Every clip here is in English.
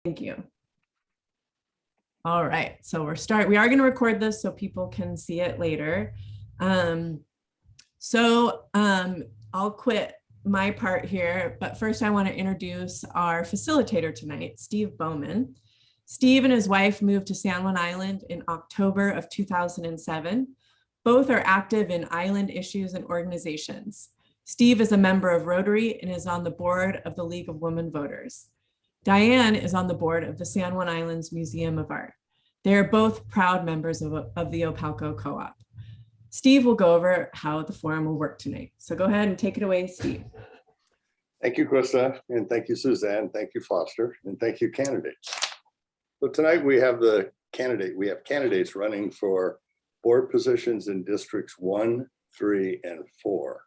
Thank you. All right, so we are going to record this so people can see it later. I'll quit my part here, but first I want to introduce our facilitator tonight, Steve Bowman. Steve and his wife moved to San Juan Island in October of 2007. Both are active in island issues and organizations. Steve is a member of Rotary and is on the board of the League of Women Voters. Diane is on the board of the San Juan Islands Museum of Art. They are both proud members of the Opalco Co-op. Steve will go over how the forum will work tonight. So go ahead and take it away, Steve. Thank you, Krista, and thank you, Suzanne. Thank you, Foster, and thank you, candidates. So tonight we have candidates running for board positions in districts 1, 3, and 4.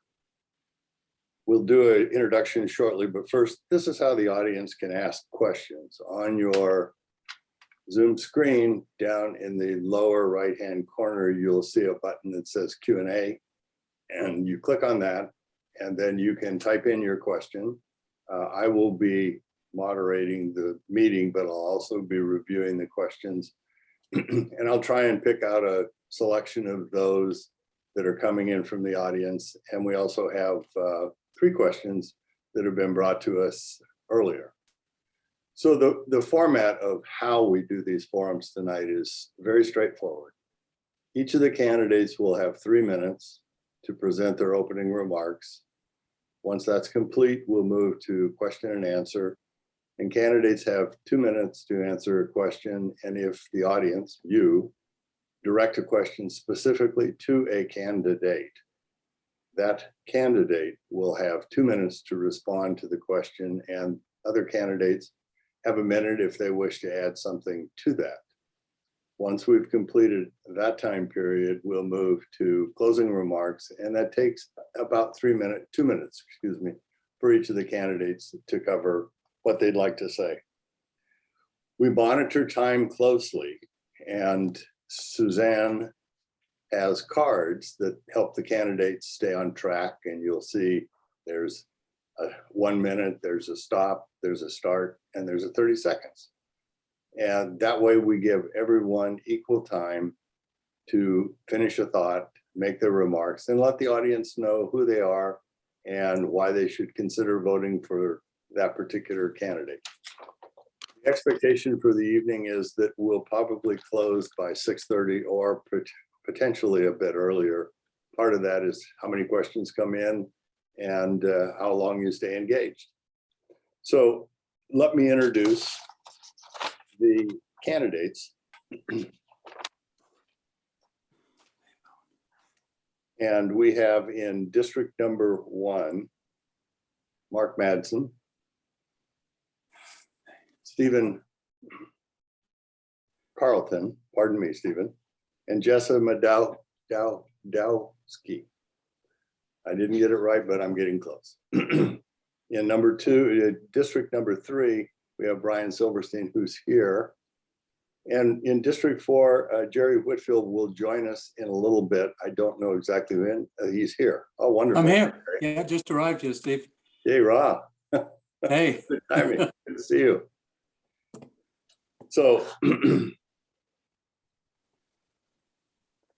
We'll do an introduction shortly, but first, this is how the audience can ask questions. On your Zoom screen, down in the lower right-hand corner, you'll see a button that says Q&A, and you click on that, and then you can type in your question. I will be moderating the meeting, but I'll also be reviewing the questions, and I'll try and pick out a selection of those that are coming in from the audience, and we also have 3 questions that have been brought to us earlier. So the format of how we do these forums tonight is very straightforward. Each of the candidates will have 3 minutes to present their opening remarks. Once that's complete, we'll move to question and answer. And candidates have 2 minutes to answer a question. And if the audience, you, direct a question specifically to a candidate, that candidate will have 2 minutes to respond to the question, and other candidates have a minute if they wish to add something to that. Once we've completed that time period, we'll move to closing remarks, and that takes about 2 minutes, for each of the candidates to cover what they'd like to say. We monitor time closely, and Suzanne has cards that help the candidates stay on track, and you'll see there's a 1 minute, there's a stop, there's a start, and there's a 30 seconds. And that way we give everyone equal time to finish a thought, make their remarks, and let the audience know who they are and why they should consider voting for that particular candidate. The expectation for the evening is that we'll probably close by 6:30 or potentially a bit earlier. Part of that is how many questions come in and how long you stay engaged. So let me introduce the candidates. And we have in district number 1, Mark Madsen, Stephen Carlton, pardon me, Stephen, and Jessa Madowski. I didn't get it right, but I'm getting close. In number 2, district number 3, we have Brian Silverstein, who's here. And in district 4, Jerry Whitfield will join us in a little bit. I don't know exactly when. He's here. Oh, wonderful. I'm here. Yeah, just arrived here, Steve. Hey, Ra. Hey. Good timing. Good to see you. So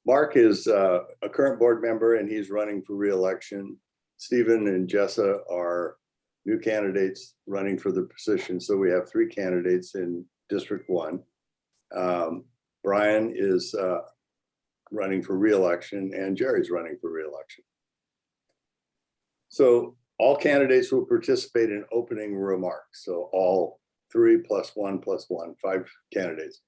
Mark is a current board member, and he's running for re-election. Stephen and Jessa are new candidates running for the position. So we have 3 candidates in District 1. Brian is running for re-election, and Jerry's running for re-election. So all candidates will participate in opening remarks. So all 3 + 1 + 1, 5 candidates.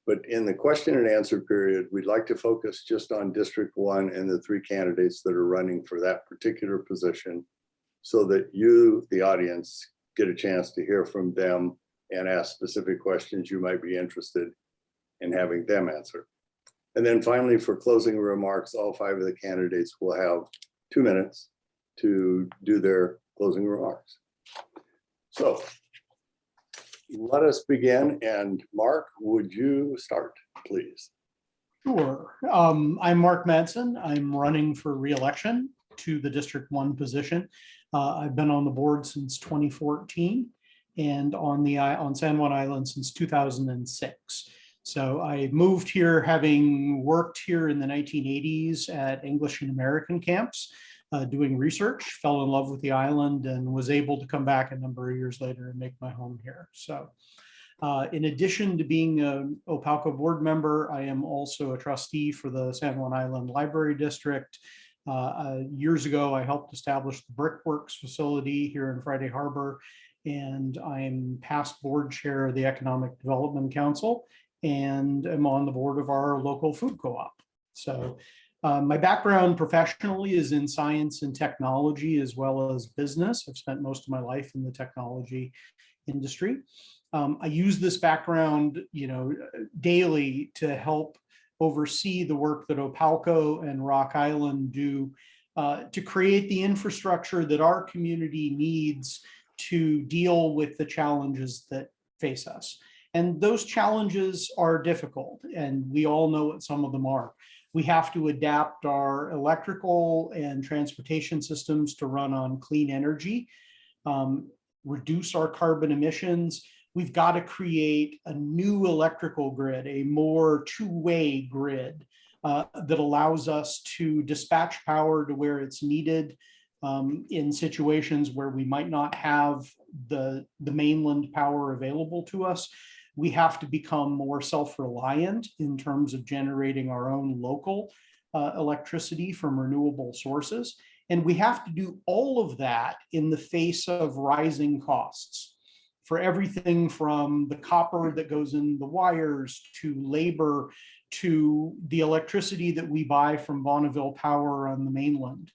But in the question and answer period, we'd like to focus just on District 1 and the 3 candidates that are running for that particular position, so that you, the audience, get a chance to hear from them and ask specific questions you might be interested in having them answer. And then finally, for closing remarks, all 5 of the candidates will have 2 minutes to do their closing remarks. So let us begin. And Mark, would you start, please? Sure. I'm Mark Madsen. I'm running for re-election to the District 1 position. I've been on the board since 2014, and on San Juan Island since 2006. So I moved here having worked here in the 1980s at English and American camps, doing research, fell in love with the island, and was able to come back a number of years later and make my home here. So in addition to being an OPALCO board member, I am also a trustee for the San Juan Island Library District. Years ago, I helped establish the Brickworks facility here in Friday Harbor, and I'm past board chair of the Economic Development Council, and I'm on the board of our local food co-op. So my background professionally is in science and technology as well as business. I've spent most of my life in the technology industry. I use this background, daily to help oversee the work that OPALCO and Rock Island do to create the infrastructure that our community needs to deal with the challenges that face us. And those challenges are difficult, and we all know what some of them are. We have to adapt our electrical and transportation systems to run on clean energy, reduce our carbon emissions. We've got to create a new electrical grid, a more two-way grid that allows us to dispatch power to where it's needed in situations where we might not have the mainland power available to us. We have to become more self-reliant in terms of generating our own local electricity from renewable sources. And we have to do all of that in the face of rising costs for everything from the copper that goes in the wires to labor to the electricity that we buy from Bonneville Power on the mainland.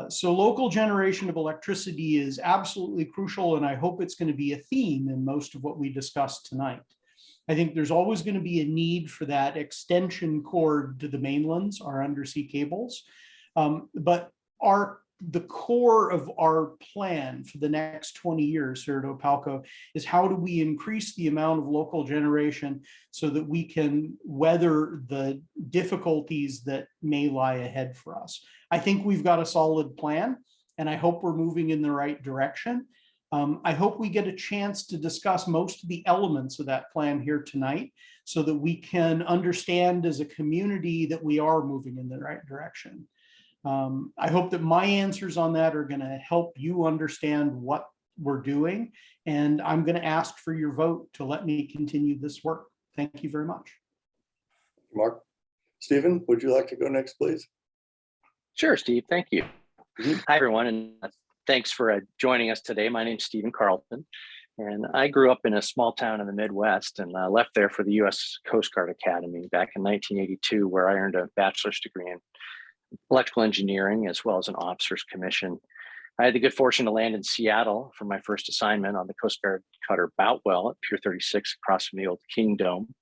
So local generation of electricity is absolutely crucial, and I hope it's going to be a theme in most of what we discussed tonight. I think there's always going to be a need for that extension cord to the mainlands, our undersea cables. But the core of our plan for the next 20 years here at OPALCO is how do we increase the amount of local generation so that we can weather the difficulties that may lie ahead for us. I think we've got a solid plan, and I hope we're moving in the right direction. I hope we get a chance to discuss most of the elements of that plan here tonight so that we can understand as a community that we are moving in the right direction. I hope that my answers on that are going to help you understand what we're doing, and I'm going to ask for your vote to let me continue this work. Thank you very much. Mark. Stephen, would you like to go next, please? Sure, Steve. Thank you. Mhm. Hi, everyone, and thanks for joining us today. My name's Stephen Carlton, and I grew up in a small town in the Midwest, and I left there for the U.S. Coast Guard Academy back in 1982, where I earned a bachelor's degree in electrical engineering as well as an officer's commission. I had the good fortune to land in Seattle for my first assignment on the Coast Guard cutter Boutwell at Pier 36 across from the old King Dome.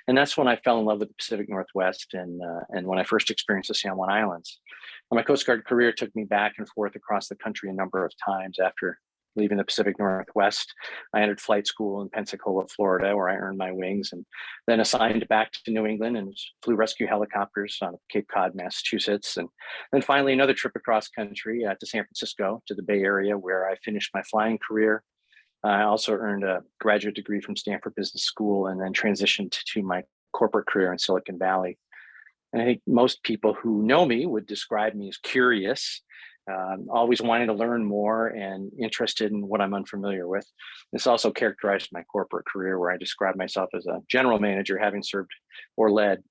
And that's when I fell in love with the Pacific Northwest and when I first experienced the San Juan Islands. My Coast Guard career took me back and forth across the country a number of times. After leaving the Pacific Northwest, I entered flight school in Pensacola, Florida, where I earned my wings, and then assigned back to New England and flew rescue helicopters on Cape Cod, Massachusetts. And then finally another trip across country to San Francisco, to the Bay Area, where I finished my flying career. I also earned a graduate degree from Stanford Business School and then transitioned to my corporate career in Silicon Valley. And I think most people who know me would describe me as curious, always wanting to learn more and interested in what I'm unfamiliar with. This also characterized my corporate career, where I describe myself as a general manager, having served or led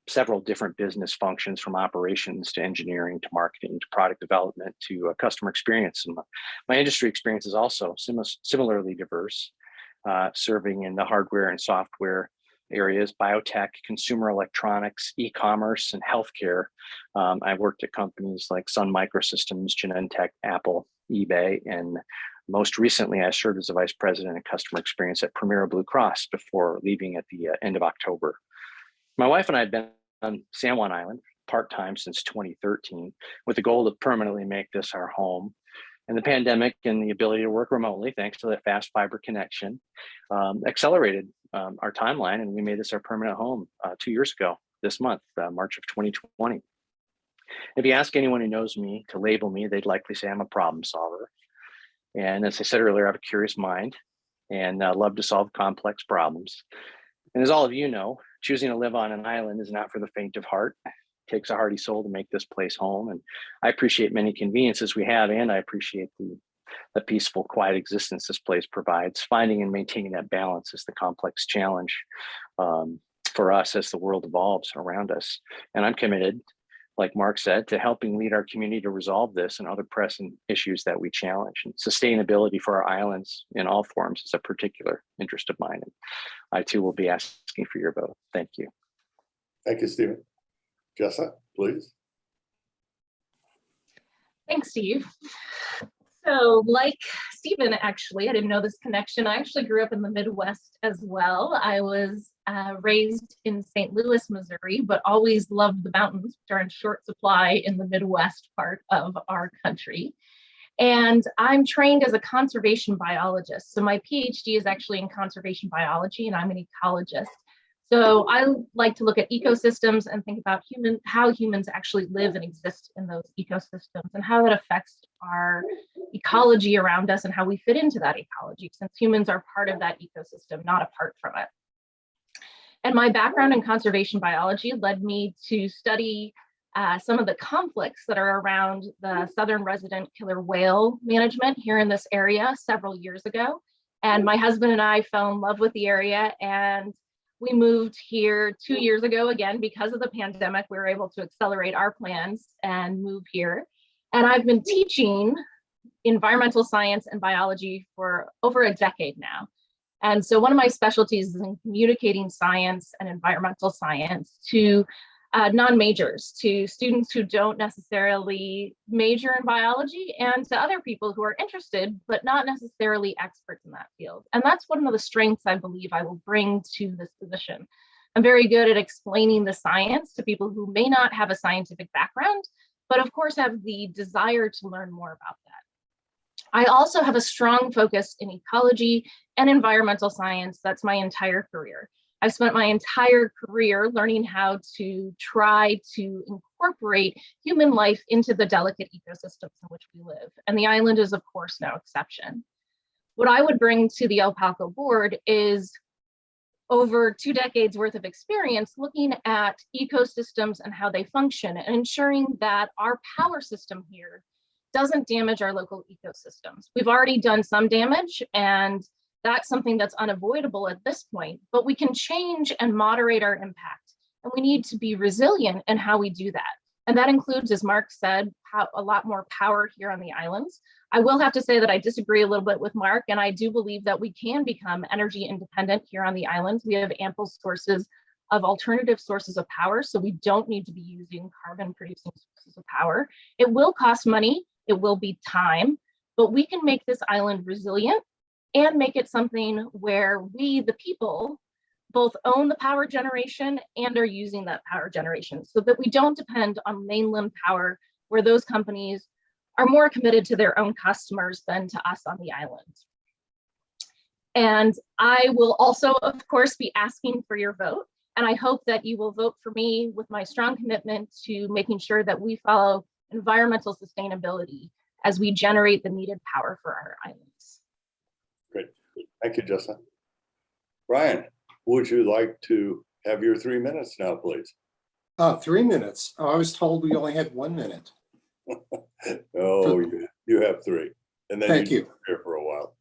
several different business functions, from operations to engineering to marketing to product development to customer experience. And my industry experience is also similarly diverse, serving in the hardware and software areas, biotech, consumer electronics, e-commerce, and healthcare. I worked at companies like Sun Microsystems, Genentech, Apple, eBay, and most recently I served as a vice president of customer experience at Premier Blue Cross before leaving at the end of October. My wife and I have been on San Juan Island part-time since 2013 with the goal to permanently make this our home. And the pandemic and the ability to work remotely, thanks to the fast fiber connection, accelerated our timeline, and we made this our permanent home 2 years ago this month, March of 2020. If you ask anyone who knows me to label me, they'd likely say I'm a problem solver. And as I said earlier, I have a curious mind and love to solve complex problems. And as all of you know, choosing to live on an island is not for the faint of heart. It takes a hearty soul to make this place home. And I appreciate many conveniences we have, and I appreciate the peaceful, quiet existence this place provides. Finding and maintaining that balance is the complex challenge for us as the world evolves around us. And I'm committed, like Mark said, to helping lead our community to resolve this and other pressing issues that we challenge. And sustainability for our islands in all forms is a particular interest of mine. And I too will be asking for your vote. Thank you. Thank you, Stephen. Jessa, please. Thanks, Steve. So like Stephen, actually, I didn't know this connection. I actually grew up in the Midwest as well. I was raised in St. Louis, Missouri, but always loved the mountains, which are in short supply in the Midwest part of our country. And I'm trained as a conservation biologist. So my PhD is actually in conservation biology, and I'm an ecologist. So I like to look at ecosystems and think about how humans actually live and exist in those ecosystems and how that affects our ecology around us and how we fit into that ecology, since humans are part of that ecosystem, not apart from it. And my background in conservation biology led me to study some of the conflicts that are around the southern resident killer whale management here in this area several years ago. And my husband and I fell in love with the area, and we moved here 2 years ago. Again, because of the pandemic, we were able to accelerate our plans and move here. And I've been teaching environmental science and biology for over a decade now. And so one of my specialties is in communicating science and environmental science to non-majors, to students who don't necessarily major in biology, and to other people who are interested, but not necessarily experts in that field. And that's one of the strengths I believe I will bring to this position. I'm very good at explaining the science to people who may not have a scientific background, but of course have the desire to learn more about that. I also have a strong focus in ecology and environmental science. That's my entire career. I've spent my entire career learning how to try to incorporate human life into the delicate ecosystems in which we live. And the island is, of course, no exception. What I would bring to the OPALCO board is over 2 decades worth of experience looking at ecosystems and how they function, and ensuring that our power system here doesn't damage our local ecosystems. We've already done some damage, and that's something that's unavoidable at this point, but we can change and moderate our impact. And we need to be resilient in how we do that. And that includes, as Mark said, a lot more power here on the islands. I will have to say that I disagree a little bit with Mark, and I do believe that we can become energy independent here on the islands. We have ample sources of alternative sources of power, so we don't need to be using carbon producing sources of power. It will cost money, it will be time, but we can make this island resilient and make it something where we, the people, both own the power generation and are using that power generation, so that we don't depend on mainland power, where those companies are more committed to their own customers than to us on the island. And I will also, of course, be asking for your vote. And I hope that you will vote for me with my strong commitment to making sure that we follow environmental sustainability as we generate the needed power for our islands. Great. Thank you, Jessa. Brian, would you like to have your 3 minutes now, please? 3 minutes. Oh, I was told we only had 1 minute. Oh, you have 3. And then Thank you. Here for a while.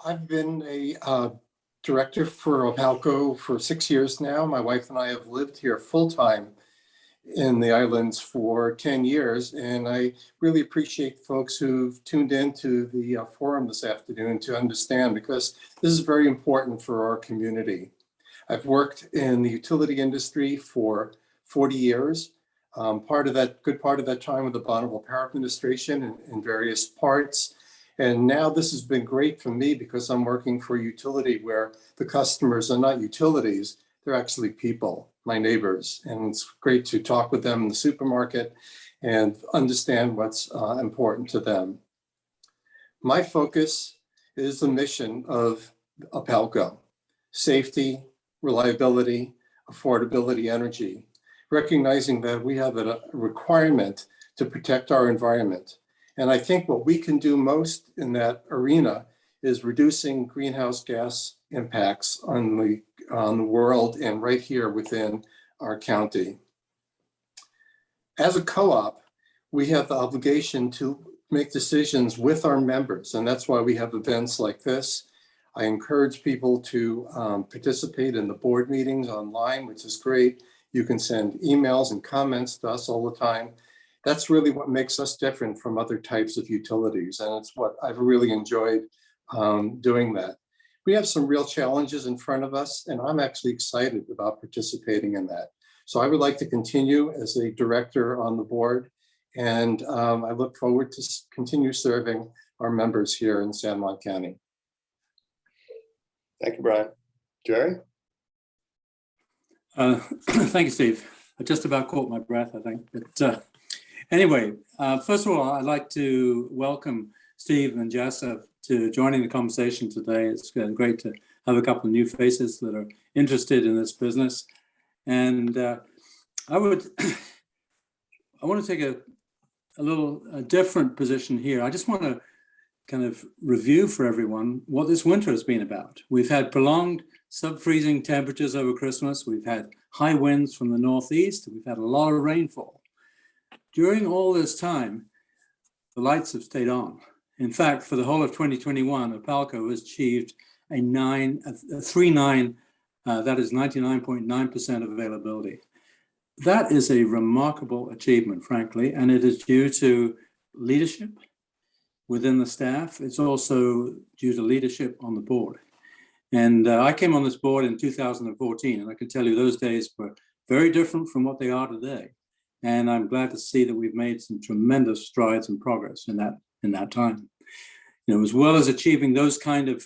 I've been a director for OPALCO for 6 years now. My wife and I have lived here full-time in the islands for 10 years. And I really appreciate folks who've tuned into the forum this afternoon to understand, because this is very important for our community. I've worked in the utility industry for 40 years. Good part of that time with the Bonneville Power Administration in various parts. And now this has been great for me because I'm working for a utility where the customers are not utilities, they're actually people, my neighbors. And it's great to talk with them in the supermarket and understand what's important to them. My focus is the mission of OPALCO: safety, reliability, affordability, energy, recognizing that we have a requirement to protect our environment. And I think what we can do most in that arena is reducing greenhouse gas impacts on the world and right here within our county. As a co-op, we have the obligation to make decisions with our members, and that's why we have events like this. I encourage people to participate in the board meetings online, which is great. You can send emails and comments to us all the time. That's really what makes us different from other types of utilities, and it's what I've really enjoyed doing that. We have some real challenges in front of us, and I'm actually excited about participating in that. So I would like to continue as a director on the board, and I look forward to continue serving our members here in San Juan County. Thank you, Brian. Jerry? Thank you, Steve. I just about caught my breath, I think. But anyway, first of all, I'd like to welcome Steve and Jessa to joining the conversation today. It's great to have a couple of new faces that are interested in this business. And I want to take a little different position here. I just want to kind of review for everyone what this winter has been about. We've had prolonged sub-freezing temperatures over Christmas. We've had high winds from the northeast. We've had a lot of rainfall. During all this time, the lights have stayed on. In fact, for the whole of 2021, Opalco has achieved a 3.9, that is 99.9% availability. That is a remarkable achievement, frankly, and it is due to leadership within the staff. It's also due to leadership on the board. And I came on this board in 2014, and I can tell you those days were very different from what they are today. And I'm glad to see that we've made some tremendous strides and progress in that time. You know, as well as achieving those kind of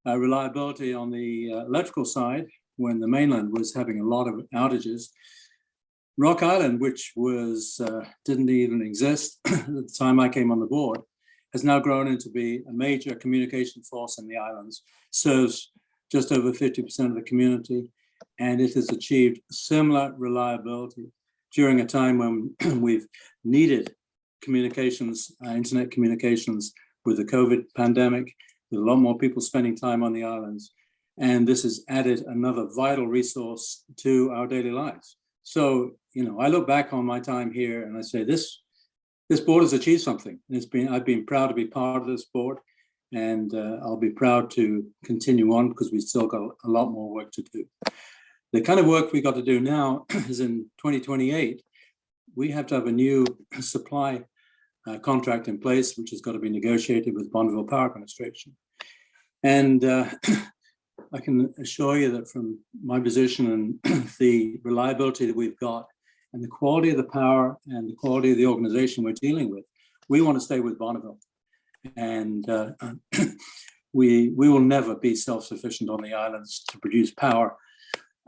reliability on the electrical side, when the mainland was having a lot of outages, Rock Island, which was didn't even exist at the time I came on the board, has now grown into be a major communication force in the islands, serves just over 50% of the community, and it has achieved similar reliability during a time when we've needed communications, internet communications with the COVID pandemic, with a lot more people spending time on the islands. And this has added another vital resource to our daily lives. So, you know, I look back on my time here and I say, this board has achieved something. I've been proud to be part of this board, and I'll be proud to continue on because we've still got a lot more work to do. The kind of work we got to do now is in 2028, we have to have a new supply contract in place, which has got to be negotiated with Bonneville Power Administration. And I can assure you that from my position and the reliability that we've got and the quality of the power and the quality of the organization we're dealing with, we want to stay with Bonneville. And we will never be self-sufficient on the islands to produce power.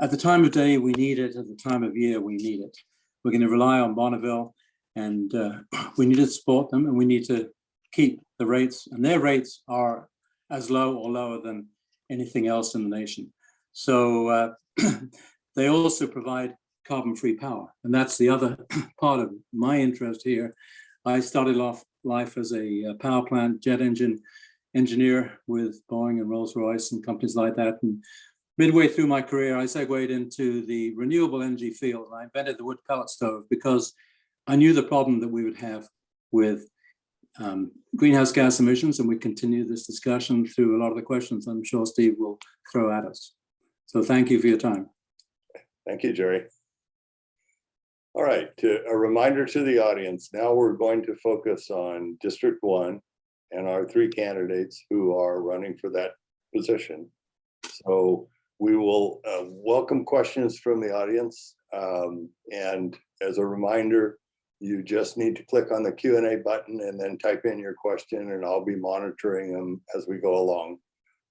At the time of day we need it, at the time of year we need it. We're going to rely on Bonneville, and we need to support them, and we need to keep the rates, and their rates are as low or lower than anything else in the nation. So they also provide carbon-free power, and that's the other part of my interest here. I started off life as a power plant jet engine engineer with Boeing and Rolls-Royce and companies like that. And midway through my career, I segued into the renewable energy field. I invented the wood pellet stove because I knew the problem that we would have with greenhouse gas emissions, and we continue this discussion through a lot of the questions I'm sure Steve will throw at us. So thank you for your time. Thank you, Jerry. All right, a reminder to the audience, now we're going to focus on District 1 and our 3 candidates who are running for that position. So we will welcome questions from the audience. And as a reminder, you just need to click on the Q&A button and then type in your question, and I'll be monitoring them as we go along.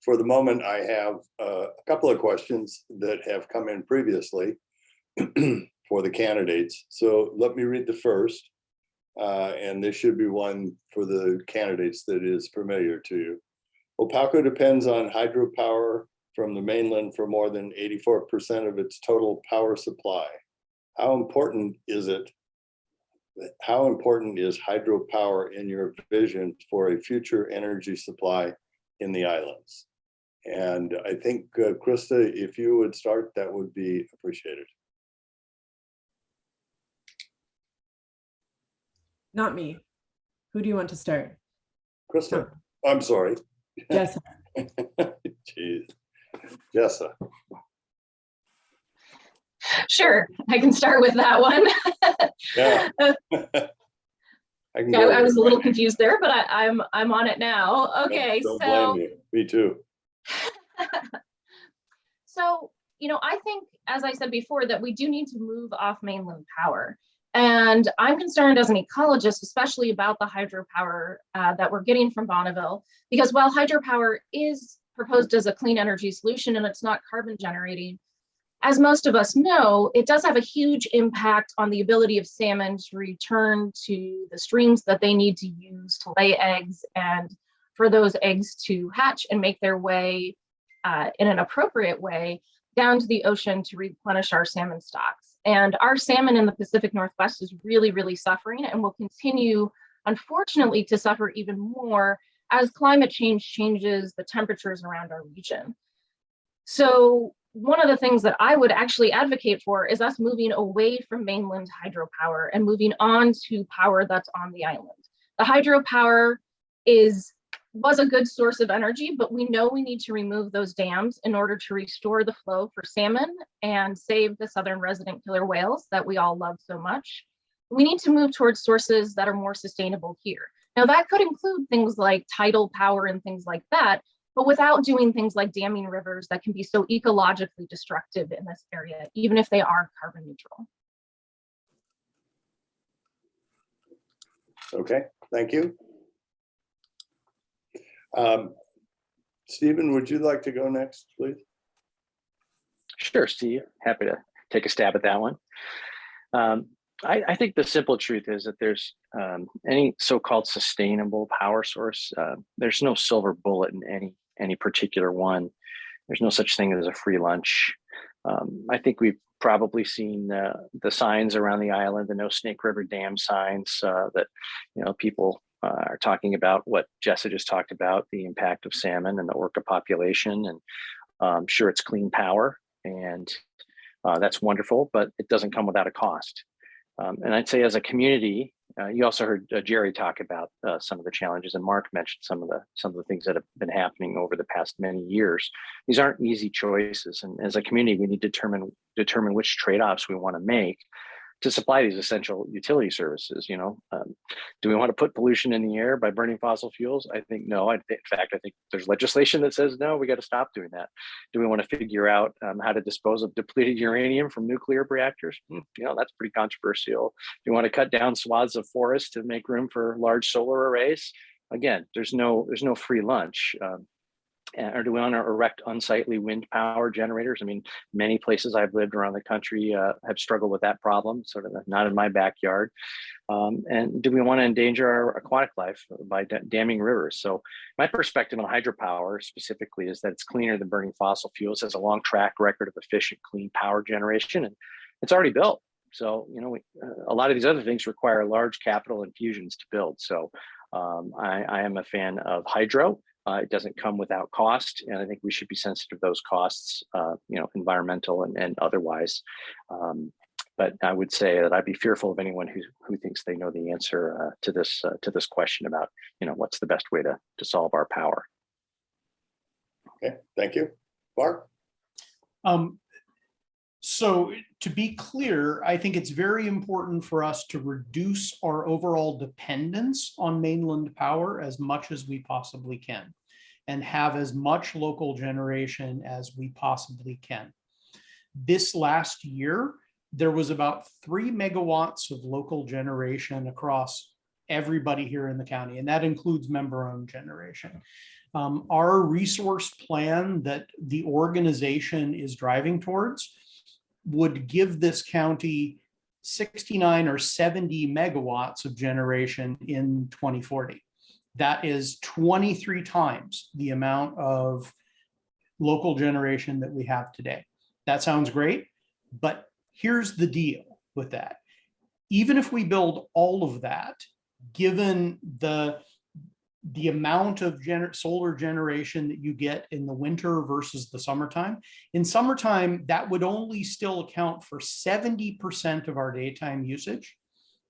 For the moment, I have a couple of questions that have come in previously for the candidates. So let me read the first, and this should be one for the candidates that is familiar to you. Opalco depends on hydropower from the mainland for more than 84% of its total power supply. How important is it how important is hydropower in your vision for a future energy supply in the islands? And I think, Krista, if you would start, that would be appreciated. Not me. Who do you want to start? Krista, I'm sorry. Yes. Jeez. Jessa. Sure, I can start with that one. Yeah. I can go. I was a little confused there, but I'm on it now. Okay, Don't so blame you. Me too. so I think, as I said before, that we do need to move off mainland power. And I'm concerned as an ecologist, especially about the hydropower that we're getting from Bonneville, because while hydropower is proposed as a clean energy solution and it's not carbon generating, as most of us know, it does have a huge impact on the ability of salmon to return to the streams that they need to use to lay eggs, and for those eggs to hatch and make their way in an appropriate way down to the ocean to replenish our salmon stocks. And our salmon in the Pacific Northwest is really, really suffering and will continue, unfortunately, to suffer even more as climate change changes the temperatures around our region. So one of the things that I would actually advocate for is us moving away from mainland hydropower and moving on to power that's on the island. The hydropower was a good source of energy, but we know we need to remove those dams in order to restore the flow for salmon and save the southern resident killer whales that we all love so much. We need to move towards sources that are more sustainable here. Now, that could include things like tidal power and things like that, but without doing things like damming rivers that can be so ecologically destructive in this area, even if they are carbon neutral. Okay, thank you. Stephen, would you like to go next, please? Sure, Steve. Happy to take a stab at that one. I think the simple truth is that there's any so-called sustainable power source. There's no silver bullet in any particular one. There's no such thing as a free lunch. I think we've probably seen the signs around the island, the No Snake River Dam signs that people are talking about what Jessa just talked about, the impact of salmon and the orca population. And sure, it's clean power, and that's wonderful, but it doesn't come without a cost. And I'd say as a community, you also heard Jerry talk about some of the challenges, and Mark mentioned some of the things that have been happening over the past many years. These aren't easy choices, and as a community, we need to determine which trade-offs we want to make to supply these essential utility services. Do we want to put pollution in the air by burning fossil fuels? I think no. In fact, I think there's legislation that says no, we got to stop doing that. Do we want to figure out how to dispose of depleted uranium from nuclear reactors? That's pretty controversial. Do we want to cut down swaths of forest to make room for large solar arrays? Again, there's no free lunch. Or do we want to erect unsightly wind power generators? I mean, many places I've lived around the country have struggled with that problem, sort of not in my backyard. And do we want to endanger our aquatic life by damming rivers? So my perspective on hydropower specifically is that it's cleaner than burning fossil fuels, has a long track record of efficient, clean power generation, and it's already built. So, a lot of these other things require large capital infusions to build. So I am a fan of hydro. It doesn't come without cost, and I think we should be sensitive to those costs, environmental and otherwise. But I would say that I'd be fearful of anyone who thinks they know the answer to this question about what's the best way to solve our power. Okay, thank you, Mark. So to be clear, I think it's very important for us to reduce our overall dependence on mainland power as much as we possibly can, and have as much local generation as we possibly can. This last year, there was about 3 megawatts of local generation across everybody here in the county, and that includes member-owned generation. Our resource plan that the organization is driving towards would give this county 69 or 70 megawatts of generation in 2040. That is 23 times the amount of local generation that we have today. That sounds great, but here's the deal with that. even if we build all of that, given the amount of solar generation that you get in the winter versus the summertime, in summertime, that would only still account for 70% of our daytime usage.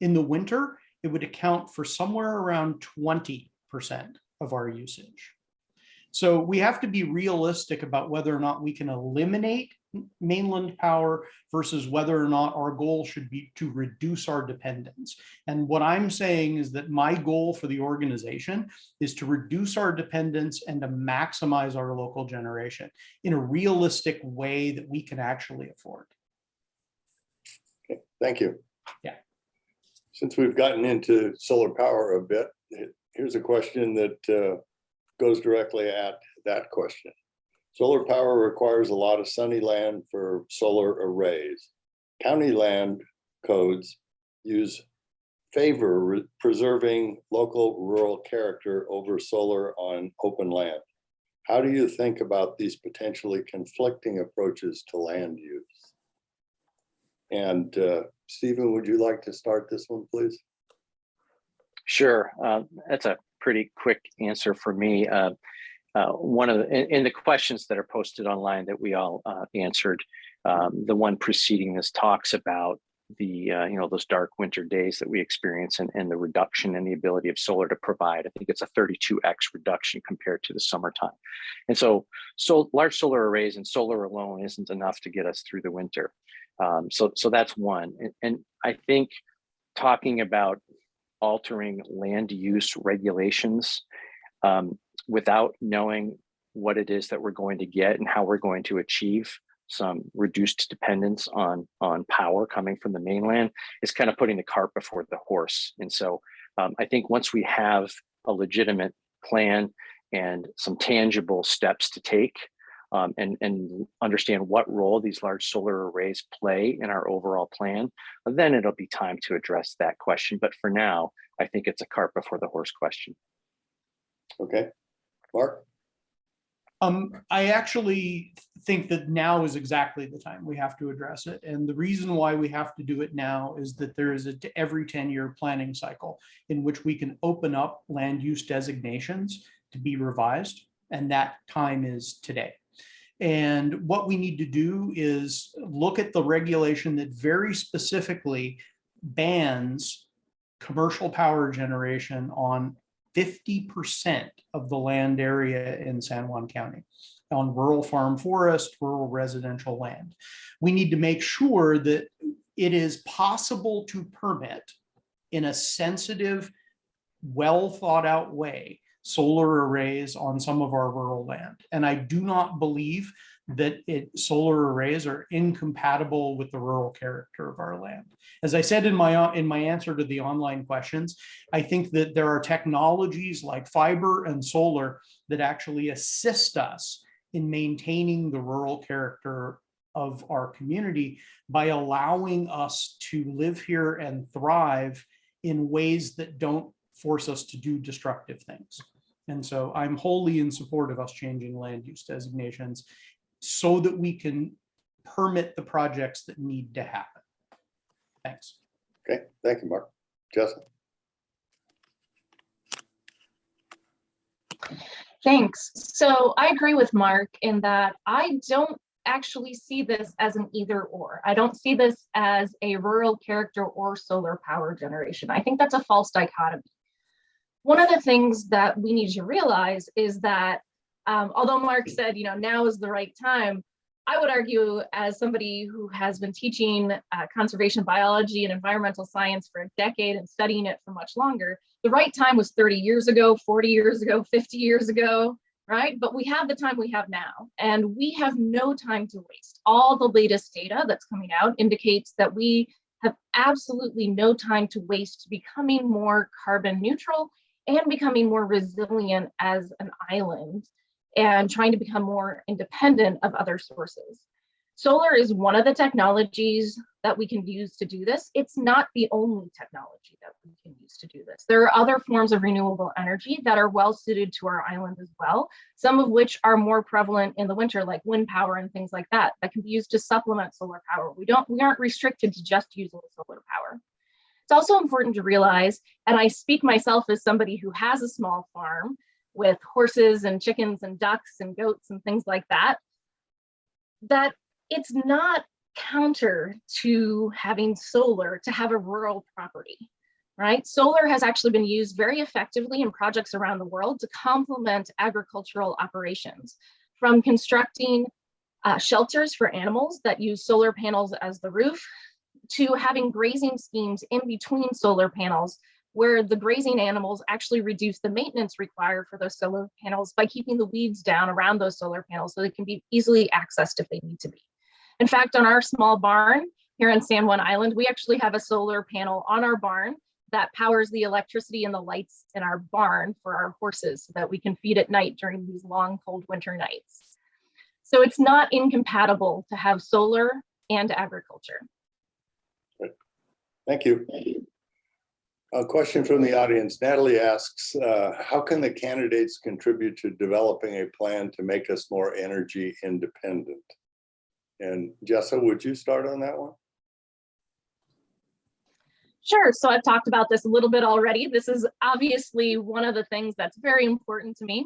In the winter, it would account for somewhere around 20% of our usage. So we have to be realistic about whether or not we can eliminate mainland power versus whether or not our goal should be to reduce our dependence. And what I'm saying is that my goal for the organization is to reduce our dependence and to maximize our local generation in a realistic way that we can actually afford. Okay, thank you. Yeah. Since we've gotten into solar power a bit, here's a question that goes directly at that question. Solar power requires a lot of sunny land for solar arrays. County land codes favor preserving local rural character over solar on open land. How do you think about these potentially conflicting approaches to land use? And Stephen, would you like to start this one, please? Sure. That's a pretty quick answer for me. One of in the questions that are posted online that we all answered, the one preceding this talks about the those dark winter days that we experience and the reduction in the ability of solar to provide. I think it's a 32x reduction compared to the summertime. And so large solar arrays and solar alone isn't enough to get us through the winter. So that's one. And I think talking about altering land use regulations without knowing what it is that we're going to get and how we're going to achieve some reduced dependence on power coming from the mainland is kind of putting the cart before the horse. And so I think once we have a legitimate plan and some tangible steps to take and understand what role these large solar arrays play in our overall plan, then it'll be time to address that question. But for now, I think it's a cart before the horse question. Okay, Mark? I actually think that now is exactly the time we have to address it. And the reason why we have to do it now is that there is every 10-year planning cycle in which we can open up land use designations to be revised. And that time is today. And what we need to do is look at the regulation that very specifically bans commercial power generation on 50% of the land area in San Juan County, on rural farm forest, rural residential land. We need to make sure that it is possible to permit in a sensitive, well thought out way solar arrays on some of our rural land. And I do not believe that solar arrays are incompatible with the rural character of our land. As I said in my answer to the online questions, I think that there are technologies like fiber and solar that actually assist us in maintaining the rural character of our community by allowing us to live here and thrive in ways that don't force us to do destructive things. And so I'm wholly in support of us changing land use designations so that we can permit the projects that need to happen. Thanks. Okay, thank you, Mark. Jessica? Thanks. So I agree with Mark in that I don't actually see this as an either or. I don't see this as a rural character or solar power generation. I think that's a false dichotomy. One of the things that we need to realize is that although Mark said, now is the right time, I would argue as somebody who has been teaching conservation biology and environmental science for a decade and studying it for much longer, the right time was 30 years ago, 40 years ago, 50 years ago, right? But we have the time we have now, and we have no time to waste. All the latest data that's coming out indicates that we have absolutely no time to waste becoming more carbon neutral and becoming more resilient as an island and trying to become more independent of other sources. Solar is one of the technologies that we can use to do this. It's not the only technology that we can use to do this. There are other forms of renewable energy that are well suited to our island as well, some of which are more prevalent in the winter, like wind power and things like that, that can be used to supplement solar power. We aren't restricted to just using solar power. It's also important to realize, and I speak myself as somebody who has a small farm with horses and chickens and ducks and goats and things like that, that it's not counter to having solar to have a rural property, right? Solar has actually been used very effectively in projects around the world to complement agricultural operations, from constructing shelters for animals that use solar panels as the roof, to having grazing schemes in between solar panels where the grazing animals actually reduce the maintenance required for those solar panels by keeping the weeds down around those solar panels so they can be easily accessed if they need to be. In fact, on our small barn here in San Juan Island, we actually have a solar panel on our barn that powers the electricity and the lights in our barn for our horses so that we can feed at night during these long, cold winter nights. So it's not incompatible to have solar and agriculture. Thank you. A question from the audience. Natalie asks, how can the candidates contribute to developing a plan to make us more energy independent? And Jessa, would you start on that one? Sure. So I've talked about this a little bit already. This is obviously one of the things that's very important to me.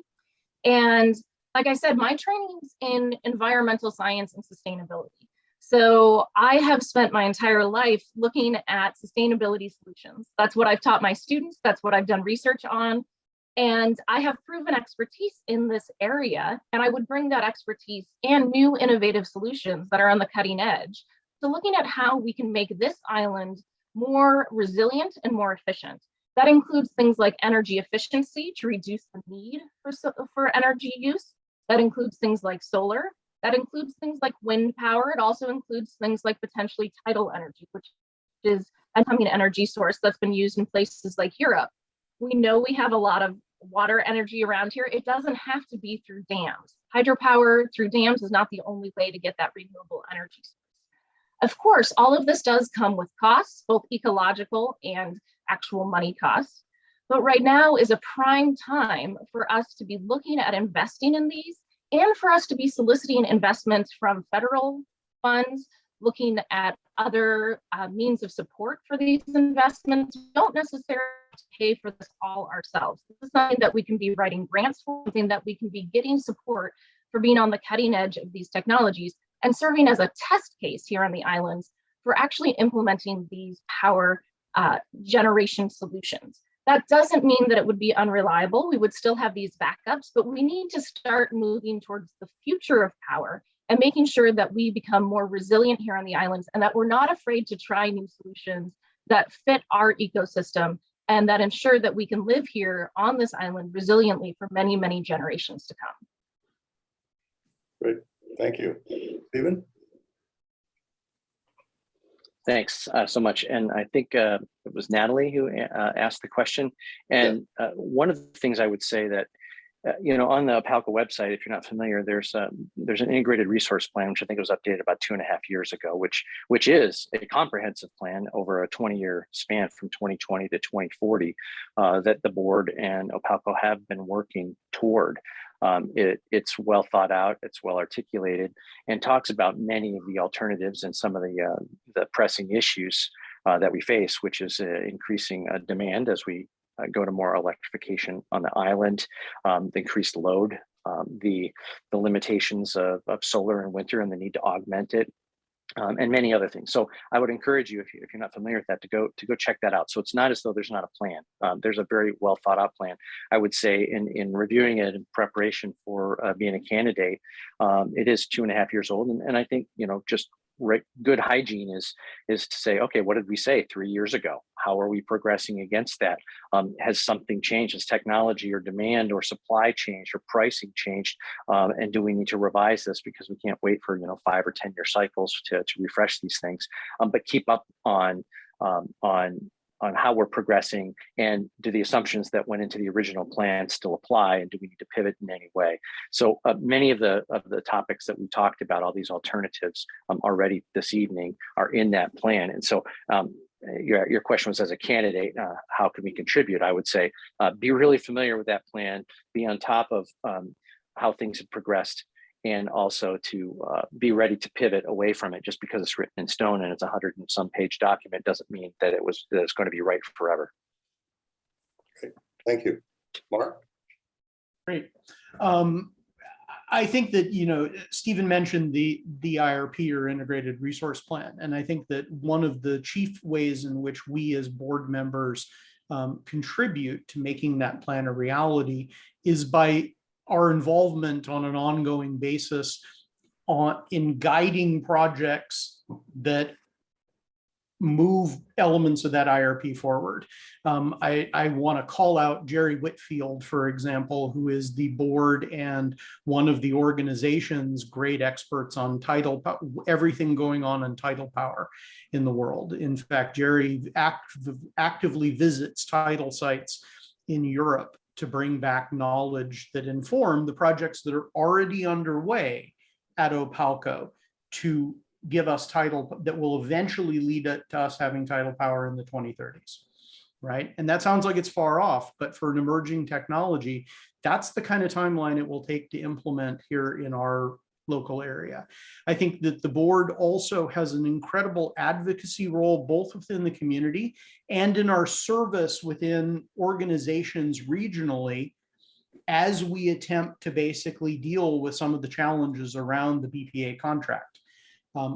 And like I said, my training's in environmental science and sustainability. So I have spent my entire life looking at sustainability solutions. That's what I've taught my students. That's what I've done research on. And I have proven expertise in this area. And I would bring that expertise and new innovative solutions that are on the cutting edge to looking at how we can make this island more resilient and more efficient. That includes things like energy efficiency to reduce the need for energy use. That includes things like solar. That includes things like wind power. It also includes things like potentially tidal energy, which is a incoming energy source that's been used in places like Europe. We know we have a lot of water energy around here. It doesn't have to be through dams. Hydropower through dams is not the only way to get that renewable energy source. Of course, all of this does come with costs, both ecological and actual money costs. But right now is a prime time for us to be looking at investing in these and for us to be soliciting investments from federal funds, looking at other means of support for these investments. We don't necessarily pay for this all ourselves. This is something that we can be writing grants for, something that we can be getting support for being on the cutting edge of these technologies and serving as a test case here on the islands for actually implementing these power generation solutions. That doesn't mean that it would be unreliable. We would still have these backups, but we need to start moving towards the future of power and making sure that we become more resilient here on the islands and that we're not afraid to try new solutions that fit our ecosystem and that ensure that we can live here on this island resiliently for many, many generations to come. Great, thank you. Stephen? Thanks so much. And I think it was Natalie who asked the question. And one of the things I would say that, you know, on the Opalco website, if you're not familiar, there's an integrated resource plan, which I think was updated about 2.5 years ago, which is a comprehensive plan over a 20-year span from 2020 to 2040 that the board and Opalco have been working toward. It's well thought out, it's well articulated, and talks about many of the alternatives and some of the pressing issues that we face, which is increasing demand as we go to more electrification on the island, the increased load, the limitations of solar in winter and the need to augment it. And many other things. So I would encourage you, if you're not familiar with that, to go check that out. So it's not as though there's not a plan. There's a very well thought out plan. I would say in reviewing it in preparation for being a candidate, it is 2.5 years old, and I think, you know, just good hygiene is to say, okay, what did we say 3 years ago? How are we progressing against that? Has something changed? Has technology or demand or supply changed or pricing changed? And do we need to revise this because we can't wait for 5 or 10 year cycles to refresh these things? But keep up on how we're progressing, and do the assumptions that went into the original plan still apply, and do we need to pivot in any way? So many of the topics that we talked about, all these alternatives already this evening, are in that plan. And so your question was, as a candidate, how can we contribute? I would say be really familiar with that plan, be on top of how things have progressed, and also to be ready to pivot away from it. Just because it's written in stone and it's 100 and some page document doesn't mean that it's going to be right forever. Thank you. Mark? Great. I think that, Stephen mentioned the IRP, or Integrated Resource Plan. And I think that one of the chief ways in which we as board members contribute to making that plan a reality is by our involvement on an ongoing basis in guiding projects that move elements of that IRP forward. I want to call out Jerry Whitfield, for example, who is the board and one of the organization's great experts on tidal, everything going on in tidal power in the world. In fact, Jerry actively visits tidal sites in Europe to bring back knowledge that inform the projects that are already underway at Opalco to give us tidal, that will eventually lead to us having tidal power in the 2030s, right? And that sounds like it's far off, but for an emerging technology, that's the kind of timeline it will take to implement here in our local area. I think that the board also has an incredible advocacy role, both within the community and in our service within organizations regionally, as we attempt to basically deal with some of the challenges around the BPA contract.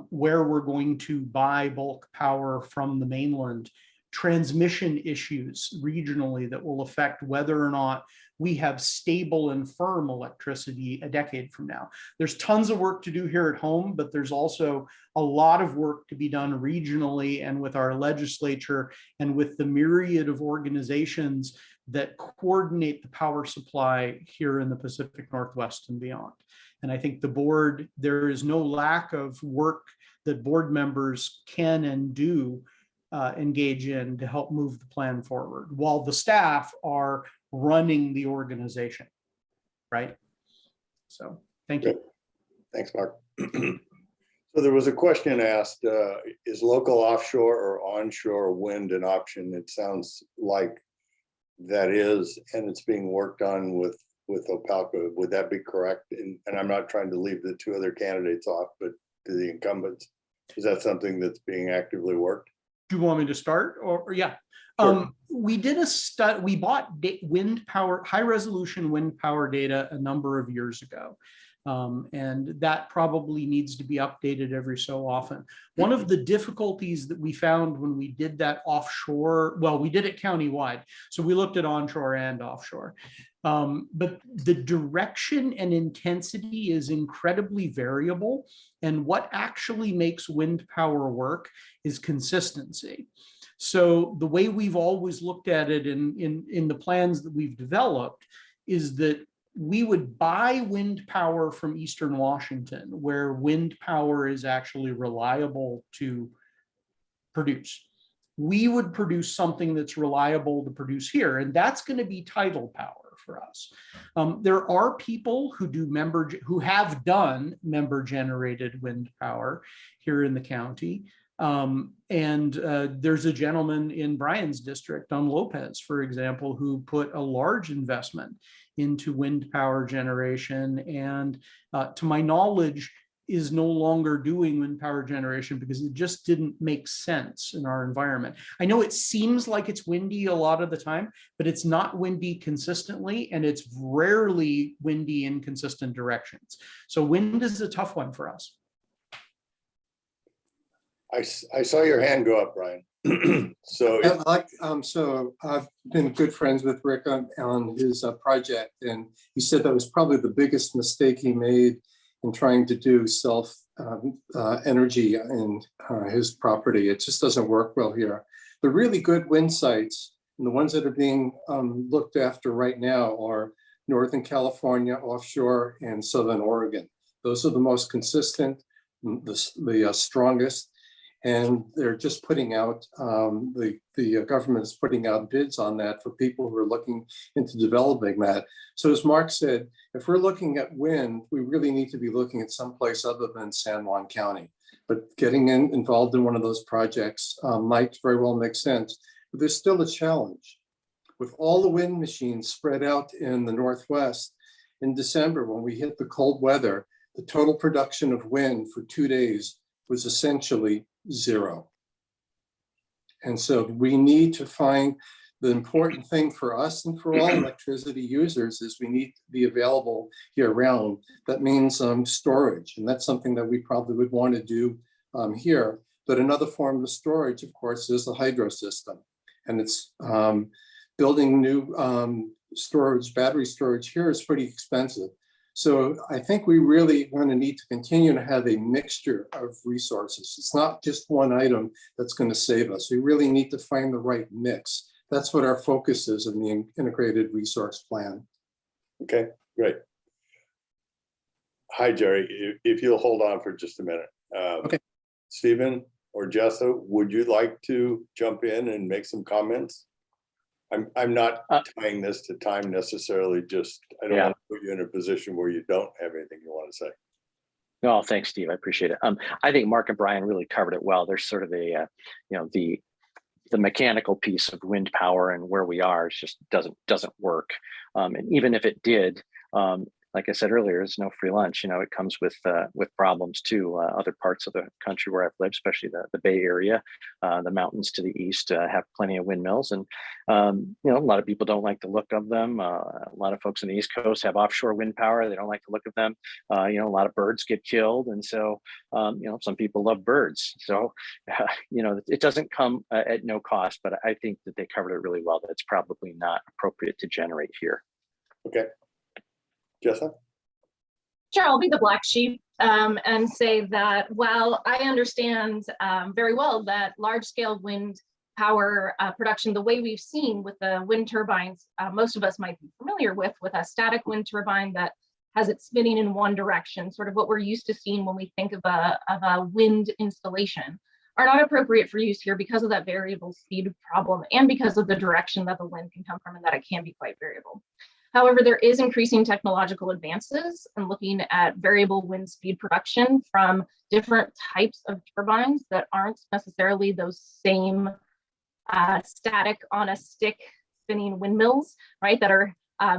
Where we're going to buy bulk power from the mainland, transmission issues regionally that will affect whether or not we have stable and firm electricity a decade from now. There's tons of work to do here at home, but there's also a lot of work to be done regionally and with our legislature and with the myriad of organizations that coordinate the power supply here in the Pacific Northwest and beyond. And I think the board, there is no lack of work that board members can and do engage in to help move the plan forward, while the staff are running the organization, right? So, thank you. Thanks, Mark. So there was a question asked, is local offshore or onshore wind an option? It sounds like that is, and it's being worked on with Opalco. Would that be correct? And I'm not trying to leave the two other candidates off, but to the incumbents, is that something that's being actively worked? Do you want me to start? Or yeah. Sure. We did a study, we bought wind power, high resolution wind power data a number of years ago. And that probably needs to be updated every so often. One of the difficulties that we found when we did that offshore, well, we did it countywide. So we looked at onshore and offshore. But the direction and intensity is incredibly variable. And what actually makes wind power work is consistency. So the way we've always looked at it in the plans that we've developed is that we would buy wind power from Eastern Washington, where wind power is actually reliable to produce. We would produce something that's reliable to produce here, and that's going to be tidal power for us. There are people who have done member-generated wind power here in the county. There's a gentleman in Brian's district on Lopez, for example, who put a large investment into wind power generation, and to my knowledge is no longer doing wind power generation because it just didn't make sense in our environment. I know it seems like it's windy a lot of the time, but it's not windy consistently, and it's rarely windy in consistent directions. So wind is a tough one for us. I saw your hand go up, Brian. So So I've been good friends with Rick on his project, and he said that was probably the biggest mistake he made in trying to do self energy in his property. It just doesn't work well here. The really good wind sites, and the ones that are being looked after right now, are Northern California, offshore, and Southern Oregon. Those are the most consistent, the strongest. And they're just putting out, the government is putting out bids on that for people who are looking into developing that. So as Mark said, if we're looking at wind, we really need to be looking at someplace other than San Juan County. But getting involved in one of those projects might very well make sense. But there's still a challenge. With all the wind machines spread out in the Northwest, in December, when we hit the cold weather, the total production of wind for 2 days was essentially zero. And so we need to find the important thing for us and for all electricity users is we need to be available year round. That means storage, and that's something that we probably would want to do here. But another form of storage, of course, is the hydro system. And it's building new storage, battery storage here is pretty expensive. So I think we really going to need to continue to have a mixture of resources. It's not just one item that's going to save us. We really need to find the right mix. That's what our focus is in the integrated resource plan. Okay, great. Hi, Jerry. If you'll hold on for just a minute. Okay. Stephen or Jessa, would you like to jump in and make some comments? I'm not tying this to time necessarily, just I don't want to put you in a position where you don't have anything you want to say. No, thanks, Steve. I appreciate it. I think Mark and Brian really covered it well. There's sort of a, the mechanical piece of wind power and where we are just doesn't work. And even if it did, like I said earlier, there's no free lunch. It comes with problems too. Other parts of the country where I've lived, especially the Bay Area, the mountains to the east have plenty of windmills, and a lot of people don't like the look of them. A lot of folks on the East Coast have offshore wind power. They don't like the look of them. A lot of birds get killed, and so some people love birds. So it doesn't come at no cost, but I think that they covered it really well. That it's probably not appropriate to generate here. Okay. Jessa? Sure, I'll be the black sheep and say that while I understand very well that large-scale wind power production, the way we've seen with the wind turbines, most of us might be familiar with a static wind turbine that has it spinning in one direction, sort of what we're used to seeing when we think of a wind installation, are not appropriate for use here because of that variable speed problem and because of the direction that the wind can come from and that it can be quite variable. However, there is increasing technological advances in looking at variable wind speed production from different types of turbines that aren't necessarily those same static on a stick spinning windmills, right? That are,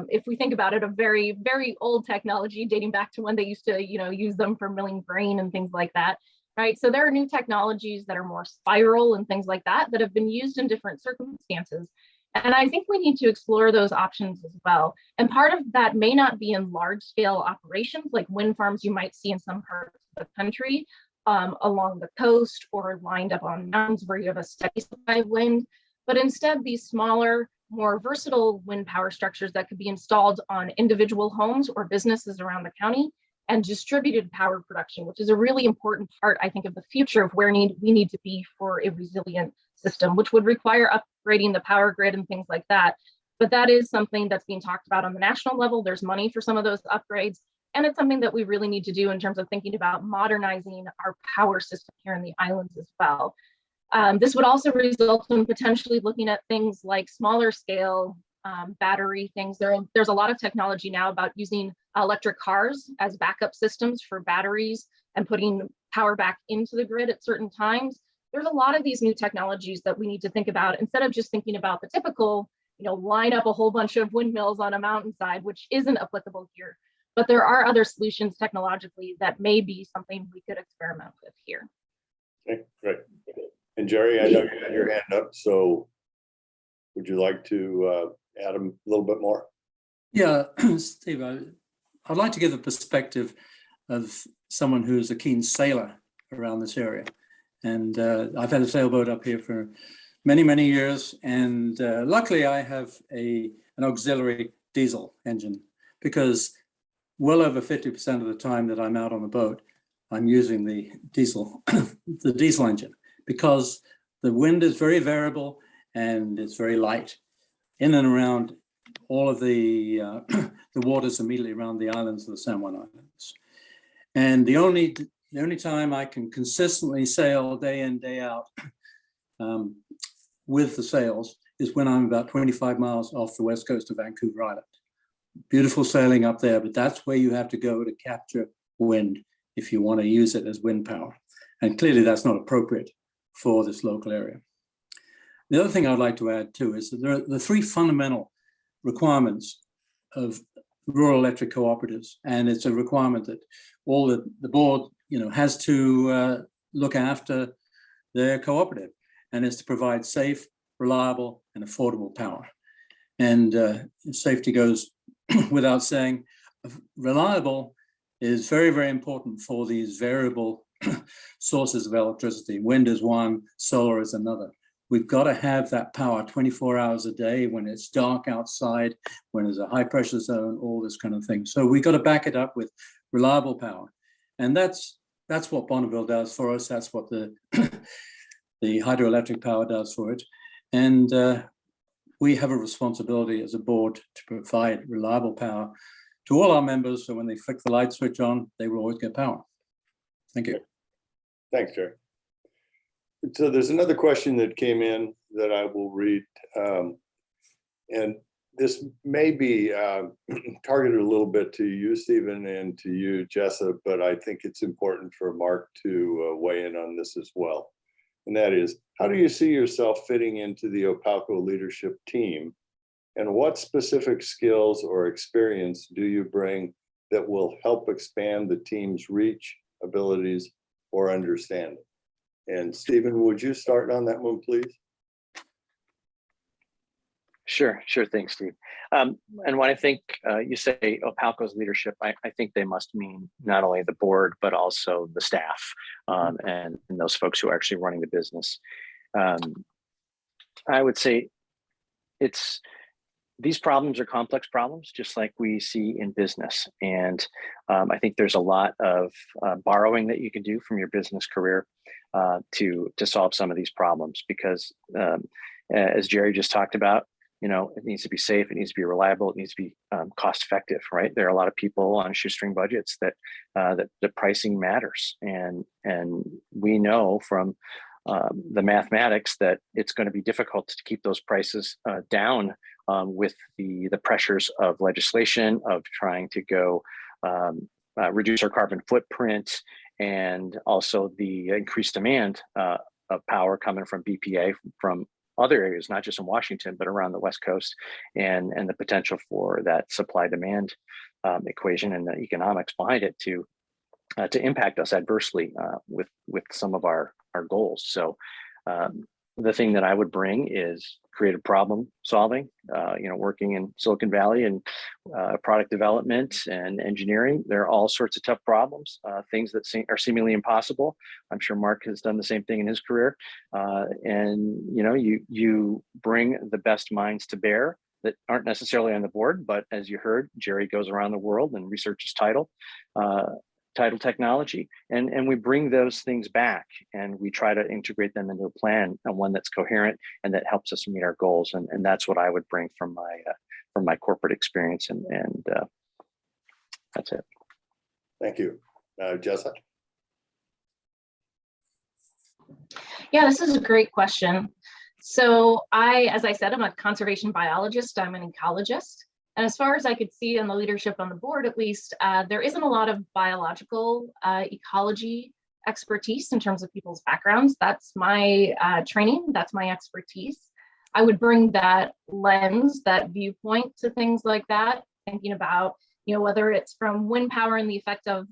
if we think about it, a very, very old technology dating back to when they used to, use them for milling grain and things like that, right? So there are new technologies that are more spiral and things like that that have been used in different circumstances. And I think we need to explore those options as well. And part of that may not be in large scale operations like wind farms you might see in some parts of the country along the coast or lined up on mountains where you have a steady supply of wind, but instead these smaller, more versatile wind power structures that could be installed on individual homes or businesses around the county and distributed power production, which is a really important part, I think, of the future of where we need to be for a resilient system, which would require upgrading the power grid and things like that. But that is something that's being talked about on the national level. There's money for some of those upgrades. And it's something that we really need to do in terms of thinking about modernizing our power system here in the islands as well. This would also result in potentially looking at things like smaller scale battery things. There's a lot of technology now about using electric cars as backup systems for batteries and putting power back into the grid at certain times. There's a lot of these new technologies that we need to think about instead of just thinking about the typical, line up a whole bunch of windmills on a mountainside, which isn't applicable here. But there are other solutions technologically that may be something we could experiment with here. Okay, great. And Jerry, I know you had your hand up, so would you like to add a little bit more? Yeah, Steve, I'd like to give the perspective of someone who's a keen sailor around this area. And I've had a sailboat up here for many, many years. And luckily I have an auxiliary diesel engine because well over 50% of the time that I'm out on the boat, I'm using the diesel, the diesel engine, because the wind is very variable and it's very light in and around all of the waters immediately around the islands of the San Juan Islands. And the only time I can consistently sail day in, day out with the sails is when I'm about 25 miles off the west coast of Vancouver Island. Beautiful sailing up there, but that's where you have to go to capture wind if you want to use it as wind power. And clearly that's not appropriate for this local area. The other thing I'd like to add too is that there are the three fundamental requirements of rural electric cooperatives, and it's a requirement that all the board, has to look after their cooperative, and is to provide safe, reliable, and affordable power. And safety goes without saying. Reliable is very, very important for these variable sources of electricity. Wind is one, solar is another. We've got to have that power 24 hours a day when it's dark outside, when there's a high pressure zone, all this kind of thing. So we've got to back it up with reliable power. And that's what Bonneville does for us. That's what the hydroelectric power does for it. And we have a responsibility as a board to provide reliable power to all our members, so when they flick the light switch on, they will always get power. Thank you. Thanks, Jerry. So there's another question that came in that I will read. And this may be targeted a little bit to you, Stephen, and to you, Jessa, but I think it's important for Mark to weigh in on this as well. And that is, how do you see yourself fitting into the Opalco leadership team? And what specific skills or experience do you bring that will help expand the team's reach, abilities, or understanding? And Stephen, would you start on that one, please? Sure thing, Steve. And when I think you say Opalco's leadership, I think they must mean not only the board, but also the staff and those folks who are actually running the business. I would say these problems are complex problems, just like we see in business. And I think there's a lot of borrowing that you can do from your business career to solve some of these problems, because as Jerry just talked about, it needs to be safe, it needs to be reliable, it needs to be cost effective, right? There are a lot of people on shoestring budgets that the pricing matters. And we know from the mathematics that it's going to be difficult to keep those prices down with the pressures of legislation, of trying to go reduce our carbon footprint, and also the increased demand of power coming from BPA from other areas, not just in Washington, but around the West Coast, and the potential for that supply-demand equation and the economics behind it to impact us adversely with some of our goals. So the thing that I would bring is creative problem solving, working in Silicon Valley and product development and engineering. There are all sorts of tough problems, things that are seemingly impossible. I'm sure Mark has done the same thing in his career. And you bring the best minds to bear that aren't necessarily on the board, but as you heard, Jerry goes around the world and researches tidal technology, and we bring those things back and we try to integrate them into a plan, and one that's coherent and that helps us meet our goals. And that's what I would bring from my corporate experience, and that's it. Thank you. Jessa? Yeah, this is a great question. So as I said, I'm a conservation biologist, I'm an ecologist. And as far as I could see on the leadership on the board, at least, there isn't a lot of biological ecology expertise in terms of people's backgrounds. That's my training, that's my expertise. I would bring that lens, that viewpoint to things like that, thinking about, whether it's from wind power and the effect of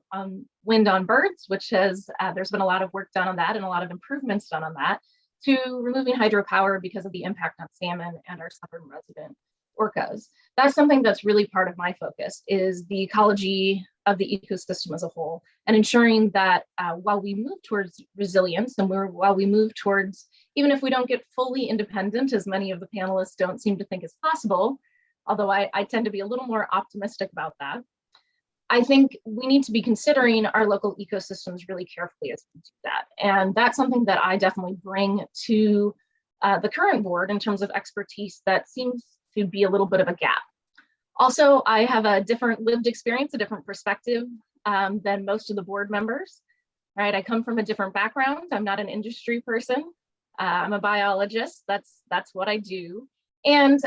wind on birds, which there's been a lot of work done on that and a lot of improvements done on that, to removing hydropower because of the impact on salmon and our southern resident orcas. That's something that's really part of my focus, is the ecology of the ecosystem as a whole, and ensuring that while we move towards resilience, and while we move towards, even if we don't get fully independent, as many of the panelists don't seem to think is possible, although I tend to be a little more optimistic about that, I think we need to be considering our local ecosystems really carefully as we do that. And that's something that I definitely bring to the current board in terms of expertise that seems to be a little bit of a gap. Also, I have a different lived experience, a different perspective than most of the board members, right? I come from a different background. I'm not an industry person. I'm a biologist. That's what I do. And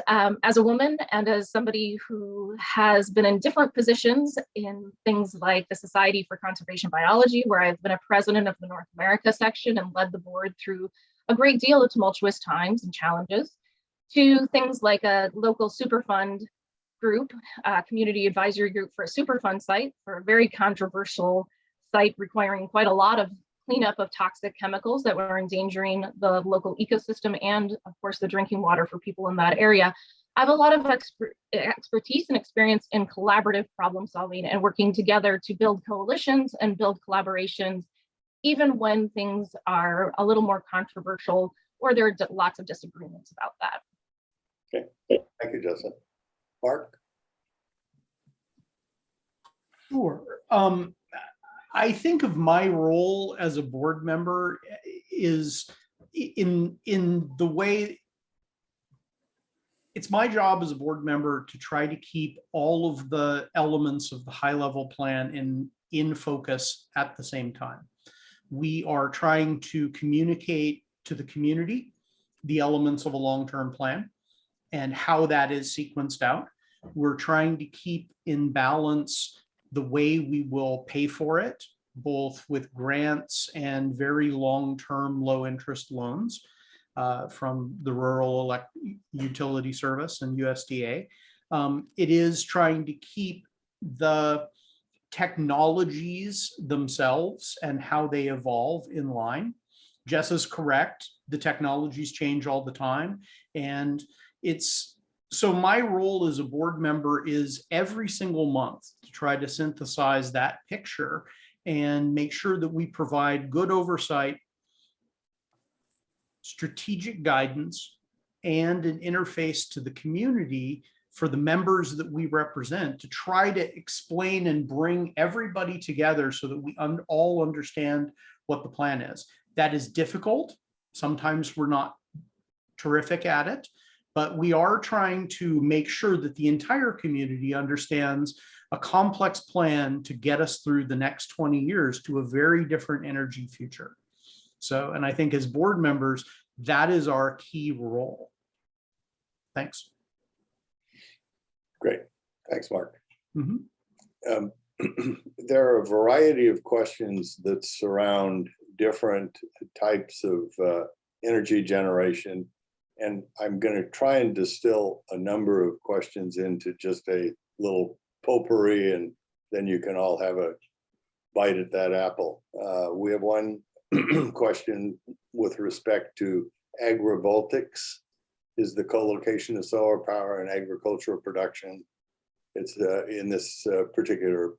as a woman and as somebody who has been in different positions in things like the Society for Conservation Biology, where I've been a president of the North America section and led the board through a great deal of tumultuous times and challenges, to things like a local super fund group, community advisory group for a Superfund site, for a very controversial site requiring quite a lot of cleanup of toxic chemicals that were endangering the local ecosystem and, of course, the drinking water for people in that area. I have a lot of expertise and experience in collaborative problem solving and working together to build coalitions and build collaborations, even when things are a little more controversial or there are lots of disagreements about that. Okay, thank you, Justin. Mark? Sure. I think of my role as a board member is in the way it's my job as a board member to try to keep all of the elements of the high level plan in focus at the same time. We are trying to communicate to the community the elements of a long-term plan and how that is sequenced out. We're trying to keep in balance the way we will pay for it, both with grants and very long-term low-interest loans from the Rural Utility Service and USDA. It is trying to keep the technologies themselves and how they evolve in line. Jess is correct. The technologies change all the time. And so my role as a board member is every single month to try to synthesize that picture and make sure that we provide good oversight, strategic guidance, and an interface to the community for the members that we represent to try to explain and bring everybody together so that we all understand what the plan is. That is difficult. Sometimes we're not terrific at it, but we are trying to make sure that the entire community understands a complex plan to get us through the next 20 years to a very different energy future. So, and I think as board members, that is our key role. Thanks. Great. Thanks, Mark. Mm-hmm. There are a variety of questions that surround different types of energy generation, and I'm going to try and distill a number of questions into just a little potpourri, and then you can all have a bite at that apple. We have one question with respect to agrivoltaics. Is the co-location of solar power and agricultural production? It's in this particular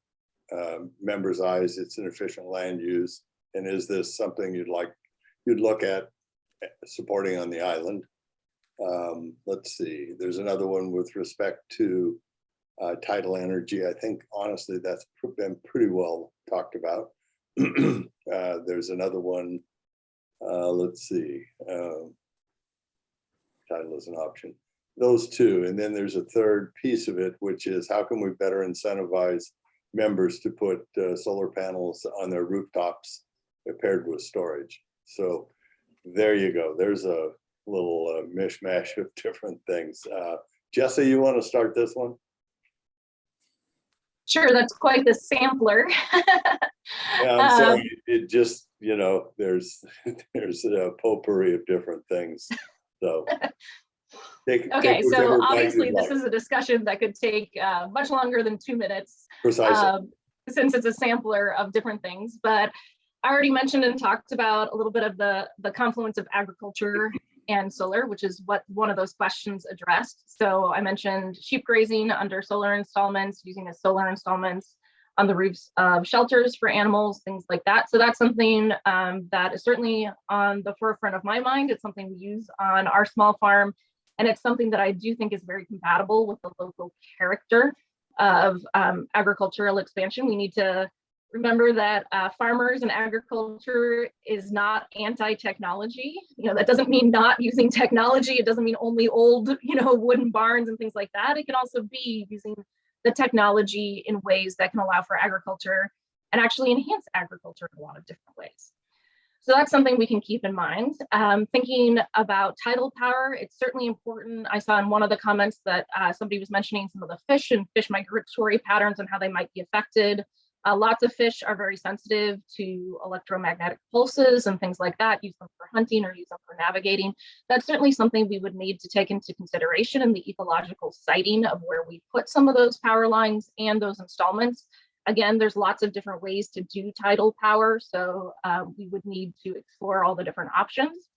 member's eyes, it's an efficient land use. And is this something you'd look at supporting on the island? Let's see, there's another one with respect to tidal energy. I think honestly, that's been pretty well talked about. There's another one, let's see, tidal is an option. Those two, and then there's a third piece of it, which is how can we better incentivize members to put solar panels on their rooftops paired with storage. So there you go. There's a little mishmash of different things. Jesse, you want to start this one? Sure, that's quite the sampler. Yeah, I'm sorry. It just, you know, there's a potpourri of different things. So okay, so obviously this is a discussion that could take much longer than 2 minutes. Precisely. Since it's a sampler of different things, but I already mentioned and talked about a little bit of the confluence of agriculture and solar, which is what one of those questions addressed. So I mentioned sheep grazing under solar installments, using the solar installments on the roofs of shelters for animals, things like that. So that's something that is certainly on the forefront of my mind. It's something we use on our small farm, and it's something that I do think is very compatible with the local character of agricultural expansion. We need to remember that farmers and agriculture is not anti-technology. You know, that doesn't mean not using technology. It doesn't mean only old, wooden barns and things like that. It can also be using the technology in ways that can allow for agriculture and actually enhance agriculture in a lot of different ways. So that's something we can keep in mind. Thinking about tidal power, it's certainly important. I saw in one of the comments that somebody was mentioning some of the fish and fish migratory patterns and how they might be affected Lots of fish are very sensitive to electromagnetic pulses and things like that, use them for hunting or use them for navigating. That's certainly something we would need to take into consideration in the ecological siting of where we put some of those power lines and those installments. Again, there's lots of different ways to do tidal power, so we would need to explore all the different options.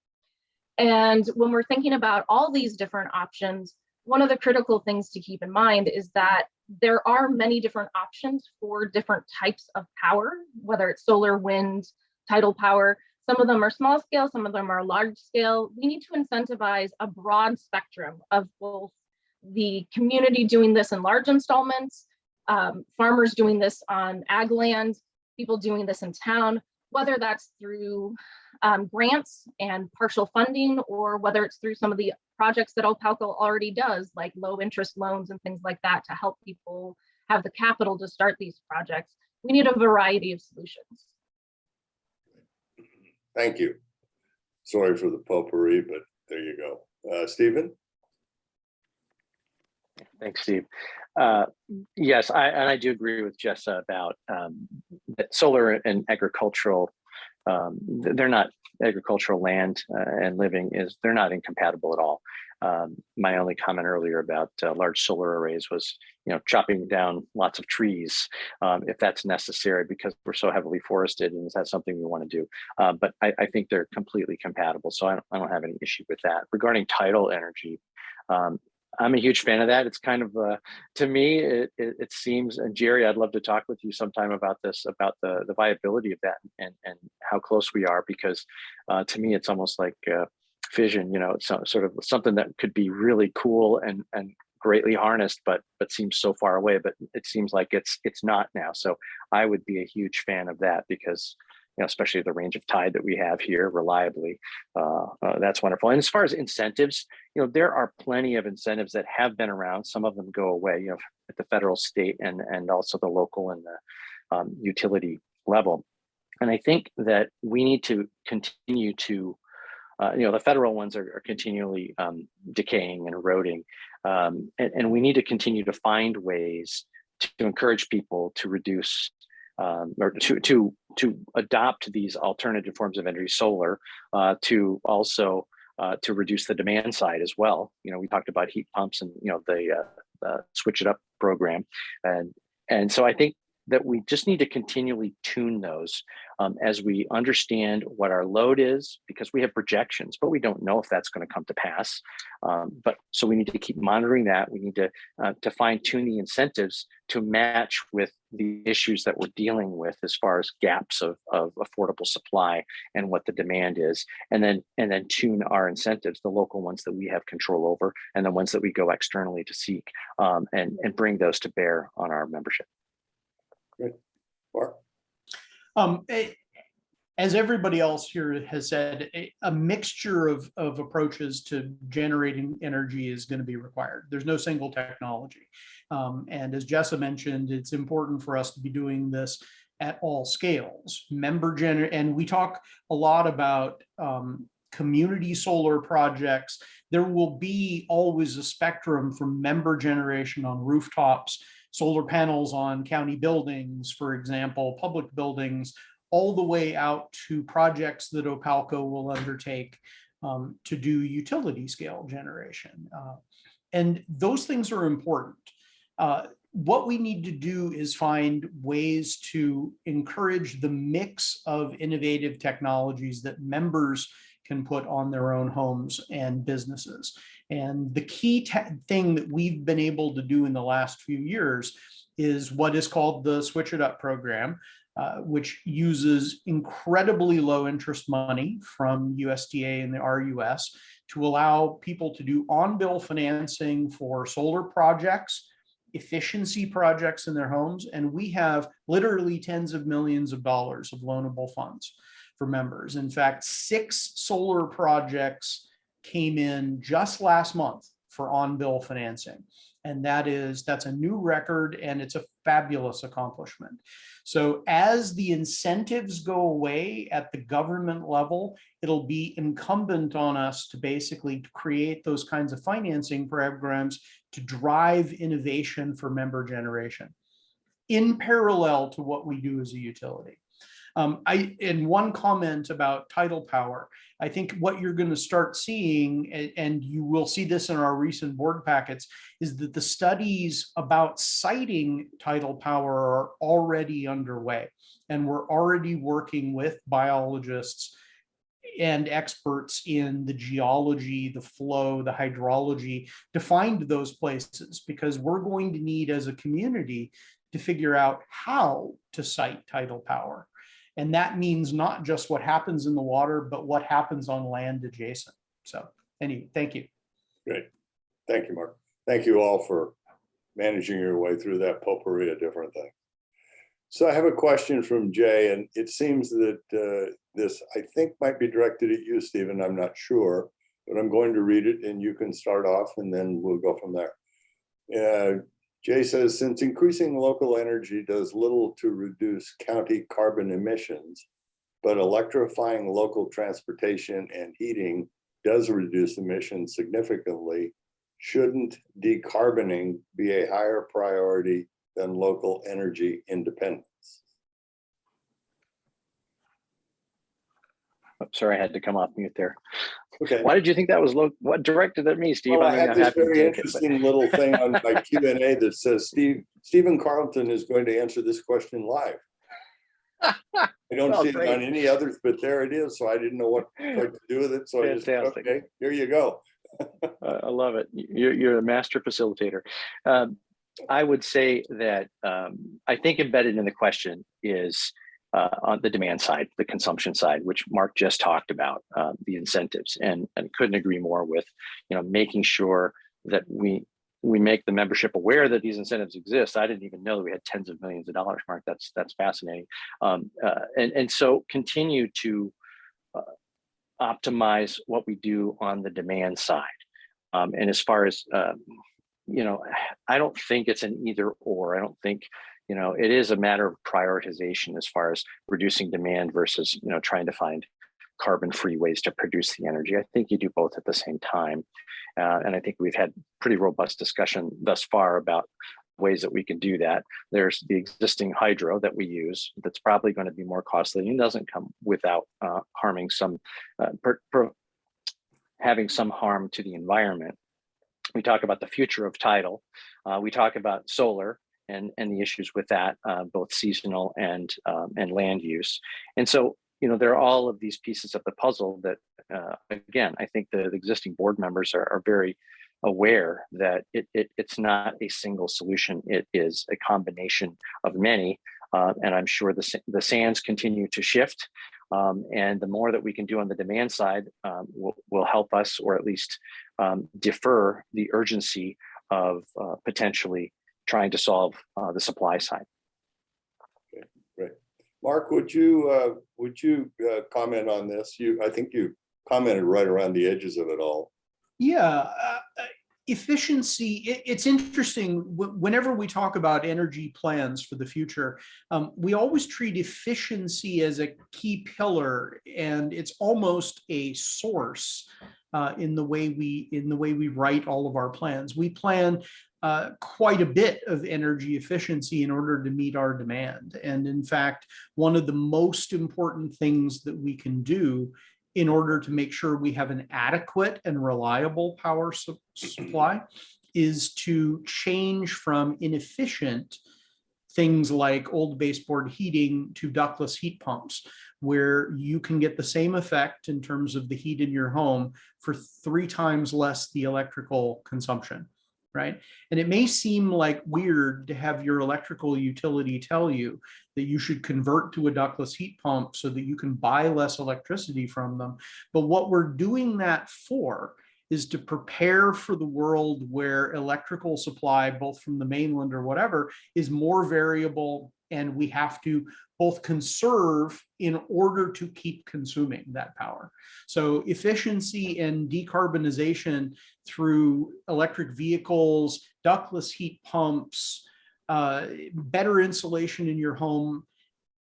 And when we're thinking about all these different options, one of the critical things to keep in mind is that there are many different options for different types of power, whether it's solar, wind, tidal power. Some of them are small scale, some of them are large scale. We need to incentivize a broad spectrum of both the community doing this in large installments, farmers doing this on ag land, people doing this in town, whether that's through grants and partial funding, or whether it's through some of the projects that Opalco already does, like low interest loans and things like that, to help people have the capital to start these projects. We need a variety of solutions. Thank you. Sorry for the potpourri, but there you go. Stephen? Thanks, Steve. Yes, I do agree with Jessa about that solar and agricultural, they're not agricultural land and living they're not incompatible at all. My only comment earlier about large solar arrays was, chopping down lots of trees if that's necessary because we're so heavily forested, and is that something we want to do? But I think they're completely compatible, so I don't have any issue with that. Regarding tidal energy, I'm a huge fan of that. It's kind of, to me, it seems, and Jerry, I'd love to talk with you sometime about this, about the viability of that and how close we are, because to me, it's almost like fission, it's sort of something that could be really cool and greatly harnessed, but seems so far away, but it seems like it's not now. So I would be a huge fan of that because, especially the range of tide that we have here reliably, that's wonderful. And as far as incentives, there are plenty of incentives that have been around. Some of them go away, at the federal, state, and also the local and the utility level. And I think that we need to continue to, the federal ones are continually decaying and eroding. And we need to continue to find ways to encourage people to reduce or to adopt these alternative forms of energy, solar, to also to reduce the demand side as well. We talked about heat pumps and the Switch It Up program, and so I think that we just need to continually tune those as we understand what our load is, because we have projections, but we don't know if that's going to come to pass. But so we need to keep monitoring that. We need to fine tune the incentives to match with the issues that we're dealing with as far as gaps of affordable supply and what the demand is, and then tune our incentives, the local ones that we have control over, and the ones that we go externally to seek, and bring those to bear on our membership. Great. Mark? As everybody else here has said, a mixture of approaches to generating energy is going to be required. There's no single technology. And as Jessa mentioned, it's important for us to be doing this at all scales. And we talk a lot about community solar projects. There will be always a spectrum from member generation on rooftops, solar panels on county buildings, for example, public buildings, all the way out to projects that Opalco will undertake to do utility scale generation. And those things are important. What we need to do is find ways to encourage the mix of innovative technologies that members can put on their own homes and businesses. And the key thing that we've been able to do in the last few years is what is called the Switch It Up program, which uses incredibly low interest money from USDA and the RUS to allow people to do on-bill financing for solar projects, efficiency projects in their homes. And we have literally tens of millions of dollars of loanable funds for members. In fact, 6 solar projects came in just last month for on-bill financing. And that's a new record, and it's a fabulous accomplishment. So as the incentives go away at the government level, it'll be incumbent on us to basically create those kinds of financing programs to drive innovation for member generation. in parallel to what we do as a utility. In one comment about tidal power, I think what you're going to start seeing, and you will see this in our recent board packets, is that the studies about siting tidal power are already underway. And we're already working with biologists and experts in the geology, the flow, the hydrology to find those places, because we're going to need, as a community, to figure out how to site tidal power. And that means not just what happens in the water, but what happens on land adjacent. So anyway, thank you. Great. Thank you, Mark. Thank you all for managing your way through that potpourri of different things. So I have a question from Jay, and it seems that this, I think, might be directed at you, Stephen. I'm not sure, but I'm going to read it and you can start off and then we'll go from there. Jay says, since increasing local energy does little to reduce county carbon emissions, but electrifying local transportation and heating does reduce emissions significantly, shouldn't decarboning be a higher priority than local energy independence? Oh, sorry, I had to come off mute there. Okay. Why did you think that was low? What directed at me, Steve? Well, I mean, had I'm this happy to very take it, but- interesting little thing on my Q&A that says Stephen Carlton is going to answer this question live. I don't Oh, see great. it on any others, but there it is. So I didn't know what to do with it. So I just, Fantastic. okay, here you go. I love it. You're a master facilitator. I would say that I think embedded in the question is on the demand side, the consumption side, which Mark just talked about, the incentives, and couldn't agree more with, making sure that we make the membership aware that these incentives exist. I didn't even know that we had tens of millions of dollars, Mark. That's fascinating. And so continue to optimize what we do on the demand side. And as far as, I don't think it's an either or. I don't think, it is a matter of prioritization as far as reducing demand versus, trying to find carbon-free ways to produce the energy. I think you do both at the same time. And I think we've had pretty robust discussion thus far about ways that we can do that. There's the existing hydro that we use that's probably going to be more costly and doesn't come without harming some, having some harm to the environment. We talk about the future of tidal. We talk about solar and the issues with that, both seasonal and land use. And so, there are all of these pieces of the puzzle that, again, I think the existing board members are very aware that it's not a single solution. It is a combination of many. And I'm sure the sands continue to shift. And the more that we can do on the demand side will help us, or at least defer the urgency of potentially trying to solve the supply side. Okay, great. Mark, would you comment on this? I think you commented right around the edges of it all. Yeah, efficiency, it's interesting. Whenever we talk about energy plans for the future, we always treat efficiency as a key pillar, and it's almost a source in the way we write all of our plans. We plan quite a bit of energy efficiency in order to meet our demand. And in fact, one of the most important things that we can do in order to make sure we have an adequate and reliable power supply is to change from inefficient things like old baseboard heating to ductless heat pumps, where you can get the same effect in terms of the heat in your home for 3 times less the electrical consumption, right? And it may seem like weird to have your electrical utility tell you that you should convert to a ductless heat pump so that you can buy less electricity from them. But what we're doing that for is to prepare for the world where electrical supply, both from the mainland or whatever, is more variable, and we have to both conserve in order to keep consuming that power. So efficiency and decarbonization through electric vehicles, ductless heat pumps, better insulation in your home,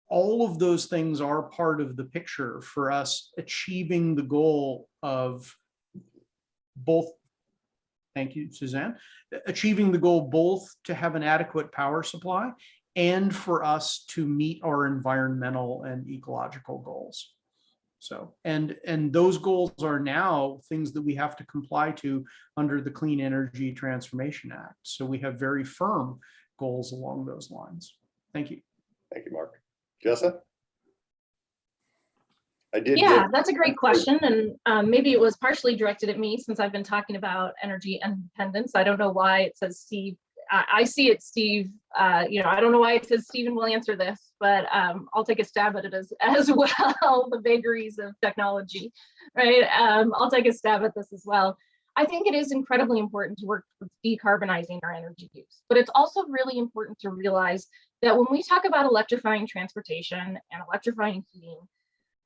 all of those things are part of the picture for us achieving the goal of both, thank you, Suzanne, achieving the goal both to have an adequate power supply and for us to meet our environmental and ecological goals. So, and those goals are now things that we have to comply to under the Clean Energy Transformation Act. So we have very firm goals along those lines. Thank you. Thank you, Mark. Jessa? I did Yeah, get, that's a great question. And maybe it was partially directed at me since I've been talking about energy independence. I don't know why it says Steve. I see it, Steve. You know, I don't know why it says Stephen will answer this, but I'll take a stab at it as well, the vagaries of technology, right? I'll take a stab at this as well. I think it is incredibly important to work with decarbonizing our energy use, but it's also really important to realize that when we talk about electrifying transportation and electrifying heating,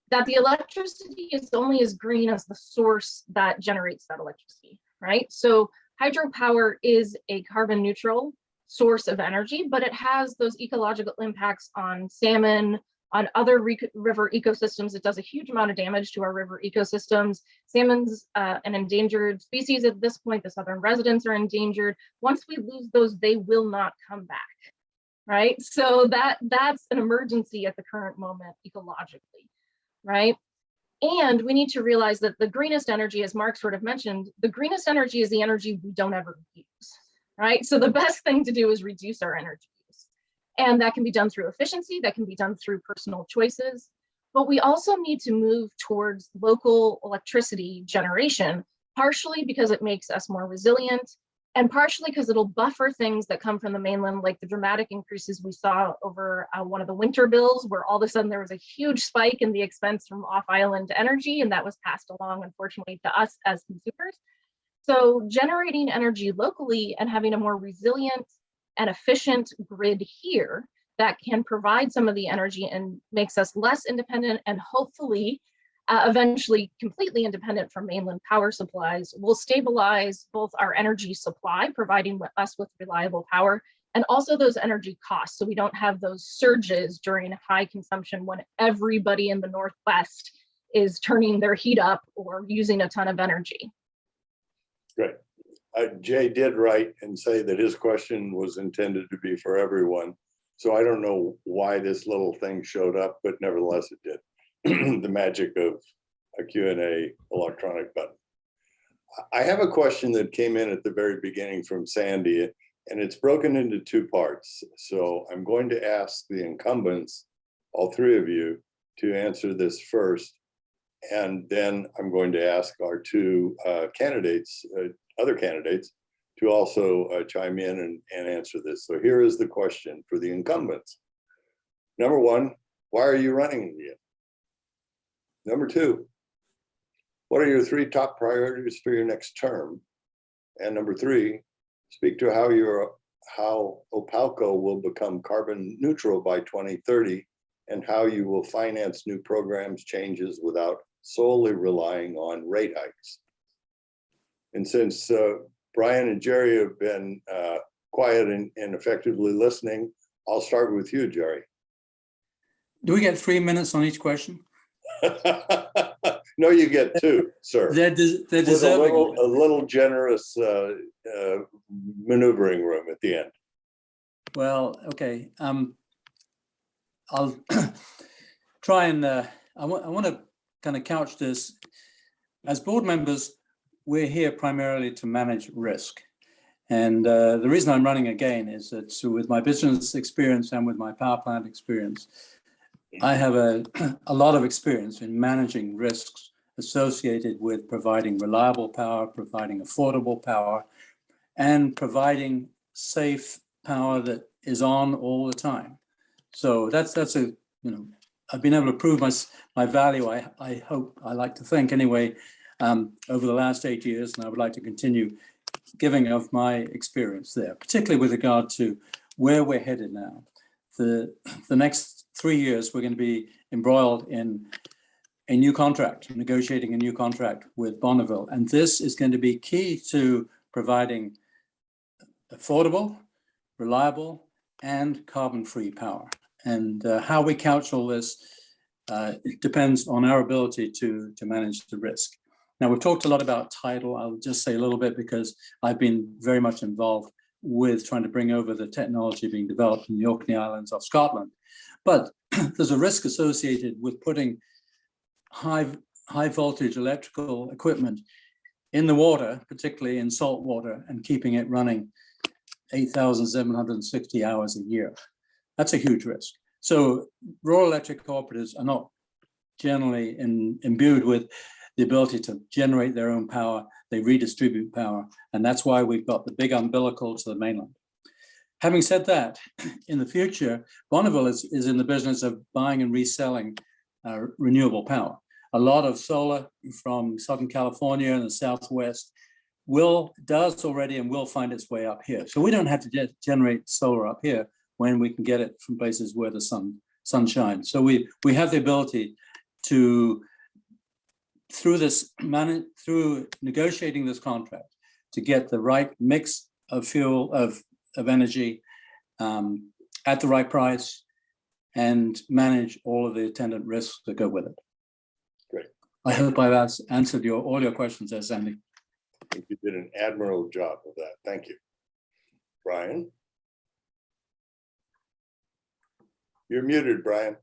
that the electricity is only as green as the source that generates that electricity, right? So hydropower is a carbon neutral source of energy, but it has those ecological impacts on salmon, on other river ecosystems. It does a huge amount of damage to our river ecosystems. Salmon's an endangered species at this point. The southern residents are endangered. Once we lose those, they will not come back, right? So that's an emergency at the current moment ecologically, right? And we need to realize that the greenest energy, as Mark sort of mentioned, the greenest energy is the energy we don't ever use, right? So the best thing to do is reduce our energy use. And that can be done through efficiency, that can be done through personal choices, but we also need to move towards local electricity generation, partially because it makes us more resilient, and partially because it'll buffer things that come from the mainland, like the dramatic increases we saw over one of the winter bills, where all of a sudden there was a huge spike in the expense from off-island energy, and that was passed along, unfortunately, to us as consumers. So generating energy locally and having a more resilient and efficient grid here that can provide some of the energy and makes us less independent and hopefully eventually completely independent from mainland power supplies will stabilize both our energy supply, providing us with reliable power, and also those energy costs. So we don't have those surges during high consumption when everybody in the Northwest is turning their heat up or using a ton of energy. great. Jay did write and say that his question was intended to be for everyone. So I don't know why this little thing showed up, but nevertheless it did. The magic of a Q&A electronic button. I have a question that came in at the very beginning from Sandy, and it's broken into two parts. So I'm going to ask the incumbents, all three of you, to answer this first. And then I'm going to ask our two candidates, other candidates, to also chime in and answer this. So here is the question for the incumbents. Number one, why are you running again? Number two, what are your three top priorities for your next term? And number three, speak to how Opalco will become carbon neutral by 2030 and how you will finance new programs changes without solely relying on rate hikes. And since Brian and Jerry have been quiet and effectively listening, I'll start with you, Jerry. Do we get 3 minutes on each question? No, you get two, sir. They're deserving. With a little generous maneuvering room at the end. Well, okay. I'll try and I want to kind of couch this. As board members, we're here primarily to manage risk. And the reason I'm running again is that with my business experience and with my power plant experience, I have a lot of experience in managing risks associated with providing reliable power, providing affordable power, and providing safe power that is on all the time. So that's a, I've been able to prove my value, I hope, I like to think anyway, over the last 8 years, and I would like to continue giving of my experience there, particularly with regard to where we're headed now. The next 3 years, we're going to be embroiled in a new contract, negotiating a new contract with Bonneville. And this is going to be key to providing affordable, reliable, and carbon-free power. And how we couch all this it depends on our ability to manage the risk. Now, we've talked a lot about tidal. I'll just say a little bit because I've been very much involved with trying to bring over the technology being developed in the Orkney Islands of Scotland. But there's a risk associated with putting high voltage electrical equipment in the water, particularly in salt water, and keeping it running 8,760 hours a year. That's a huge risk. So rural electric cooperatives are not generally imbued with the ability to generate their own power. They redistribute power, and that's why we've got the big umbilical to the mainland. Having said that, in the future, Bonneville is in the business of buying and reselling renewable power. A lot of solar from Southern California and the Southwest does already and will find its way up here. So we don't have to generate solar up here when we can get it from places where the sun shines. So we have the ability to, through negotiating this contract, to get the right mix of fuel, of energy at the right price, and manage all of the attendant risks that go with it. Great. I hope I've answered all your questions there, Sandy. I think you did an admirable job of that. Thank you. Brian? You're muted, Brian.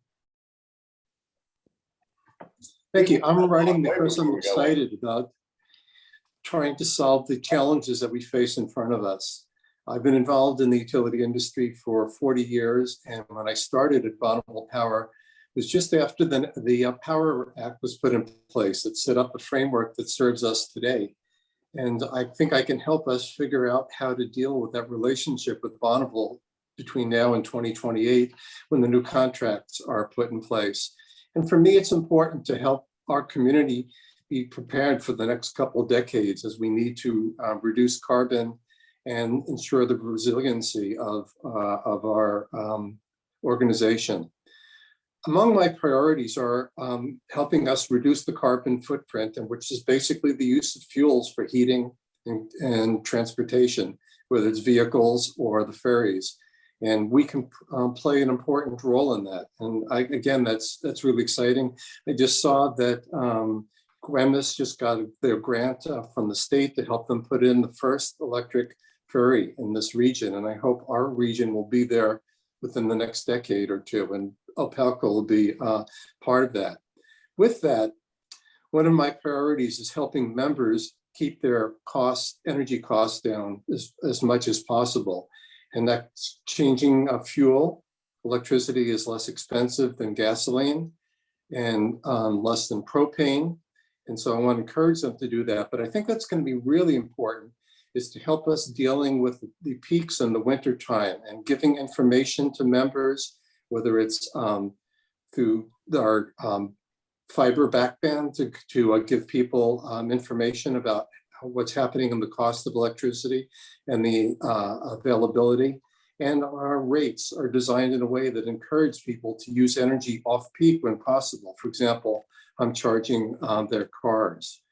Thank you. I'm running because I'm excited about trying to solve the challenges that we face in front of us. I've been involved in the utility industry for 40 years, and when I started at Bonneville Power, it was just after the Power Act was put in place. It set up a framework that serves us today. And I think I can help us figure out how to deal with that relationship with Bonneville between now and 2028, when the new contracts are put in place. And for me, it's important to help our community be prepared for the next couple of decades, as we need to reduce carbon and ensure the resiliency of our organization. Among my priorities are helping us reduce the carbon footprint, and which is basically the use of fuels for heating and transportation, whether it's vehicles or the ferries. And we can play an important role in that. And again, that's really exciting. I just saw that GWEMIS just got their grant from the state to help them put in the first electric ferry in this region. And I hope our region will be there within the next decade or two, and Opelka will be part of that. With that, one of my priorities is helping members keep their energy costs down as much as possible. And that's changing fuel. Electricity is less expensive than gasoline and less than propane. And so I want to encourage them to do that. But I think that's going to be really important, is to help us dealing with the peaks in the winter time and giving information to members, whether it's through our fiber backband to give people information about what's happening in the cost of electricity and the availability. And our rates are designed in a way that encourage people to use energy off peak when possible. For example, I'm charging their cars.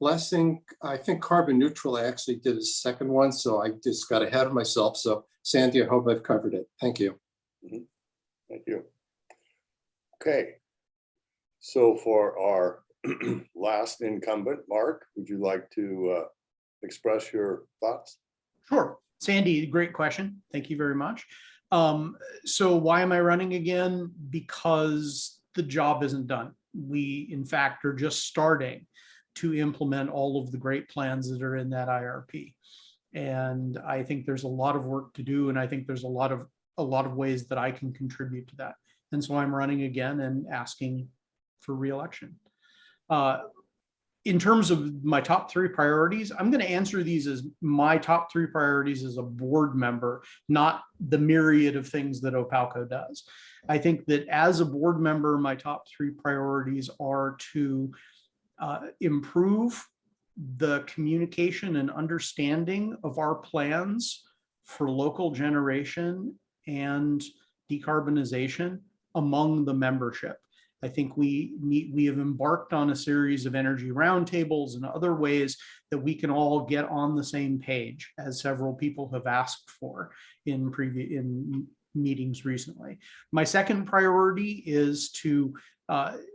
Last thing, I think carbon neutral, I actually did a second one, so I just got ahead of myself. So Sandy, I hope I've covered it. Thank you. Mm-hmm. Thank you. Okay. So for our last incumbent, Mark, would you like to express your thoughts? Sure. Sandy, great question. Thank you very much. So why am I running again? Because the job isn't done. We, in fact, are just starting to implement all of the great plans that are in that IRP. And I think there's a lot of work to do, and I think there's a lot of ways that I can contribute to that. And so I'm running again and asking for re-election. In terms of my top 3 priorities, I'm going to answer these as my top 3 priorities as a board member, not the myriad of things that Opelka does. I think that as a board member, my top 3 priorities are to improve the communication and understanding of our plans for local generation and decarbonization among the membership. I think we have embarked on a series of energy roundtables and other ways that we can all get on the same page, as several people have asked for in meetings recently. My second priority is to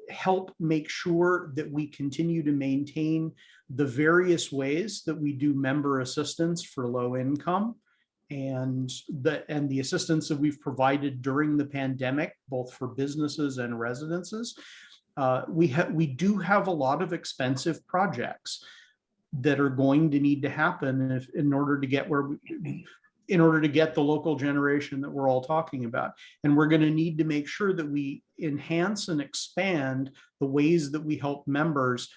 help make sure that we continue to maintain the various ways that we do member assistance for low income and the assistance that we've provided during the pandemic, both for businesses and residences. We do have a lot of expensive projects that are going to need to happen in order to get the local generation that we're all talking about. And we're going to need to make sure that we enhance and expand the ways that we help members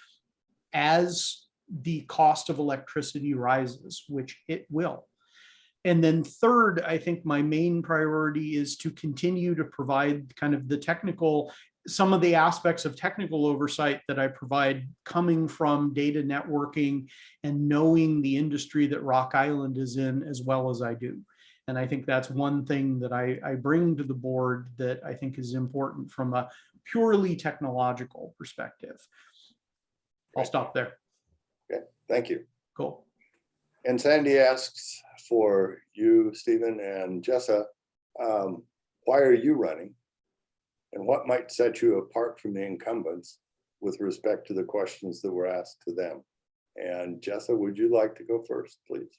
as the cost of electricity rises, which it will. And then third, I think my main priority is to continue to provide kind of some of the aspects of technical oversight that I provide coming from data networking and knowing the industry that Rock Island is in as well as I do. And I think that's one thing that I bring to the board that I think is important from a purely technological perspective. I'll stop there. Okay, thank you. Cool. And Sandy asks for you, Stephen and Jessa, why are you running? And what might set you apart from the incumbents with respect to the questions that were asked to them? And Jessa, would you like to go first, please?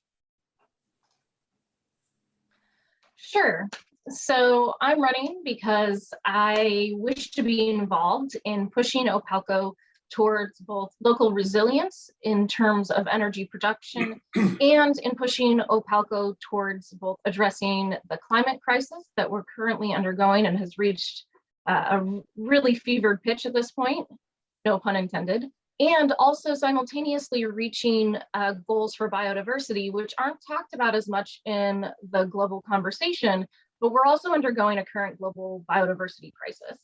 Sure. So I'm running because I wish to be involved in pushing Opalco towards both local resilience in terms of energy production and in pushing Opalco towards both addressing the climate crisis that we're currently undergoing and has reached a really fevered pitch at this point, no pun intended, and also simultaneously reaching goals for biodiversity, which aren't talked about as much in the global conversation, but we're also undergoing a current global biodiversity crisis.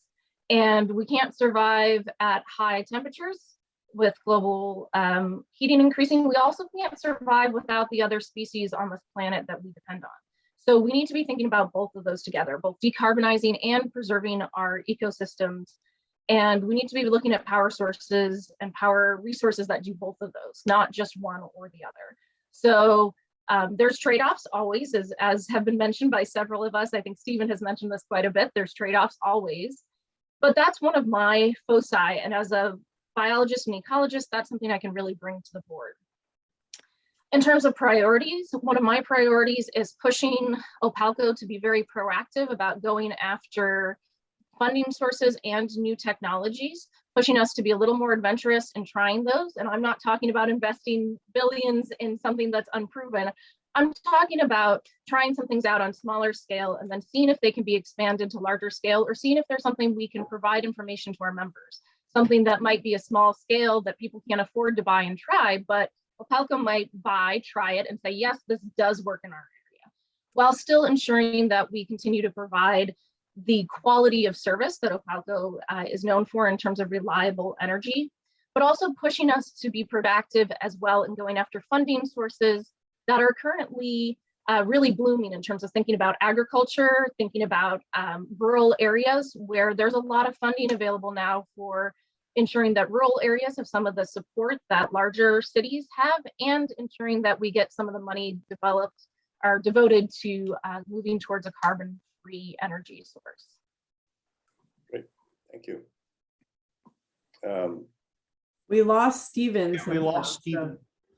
And we can't survive at high temperatures with global heating increasing. We also can't survive without the other species on this planet that we depend on. So we need to be thinking about both of those together, both decarbonizing and preserving our ecosystems. And we need to be looking at power sources and power resources that do both of those, not just one or the other. So there's trade-offs always, as have been mentioned by several of us. I think Stephen has mentioned this quite a bit. There's trade-offs always, but that's one of my foci. And as a biologist and ecologist, that's something I can really bring to the board. In terms of priorities, one of my priorities is pushing Opalco to be very proactive about going after funding sources and new technologies, pushing us to be a little more adventurous in trying those. And I'm not talking about investing billions in something that's unproven. I'm talking about trying some things out on smaller scale and then seeing if they can be expanded to larger scale, or seeing if there's something we can provide information to our members, something that might be a small scale that people can't afford to buy and try, but Opalco might buy, try it, and say, yes, this does work in our area, while still ensuring that we continue to provide the quality of service that Opalco is known for in terms of reliable energy, but also pushing us to be productive as well in going after funding sources that are currently really blooming in terms of thinking about agriculture, thinking about rural areas where there's a lot of funding available now for ensuring that rural areas have some of the support that larger cities have, and ensuring that we get some of the money developed or devoted to moving towards a carbon-free energy source. Great, thank you. We lost Stephen. We somehow, lost Stephen.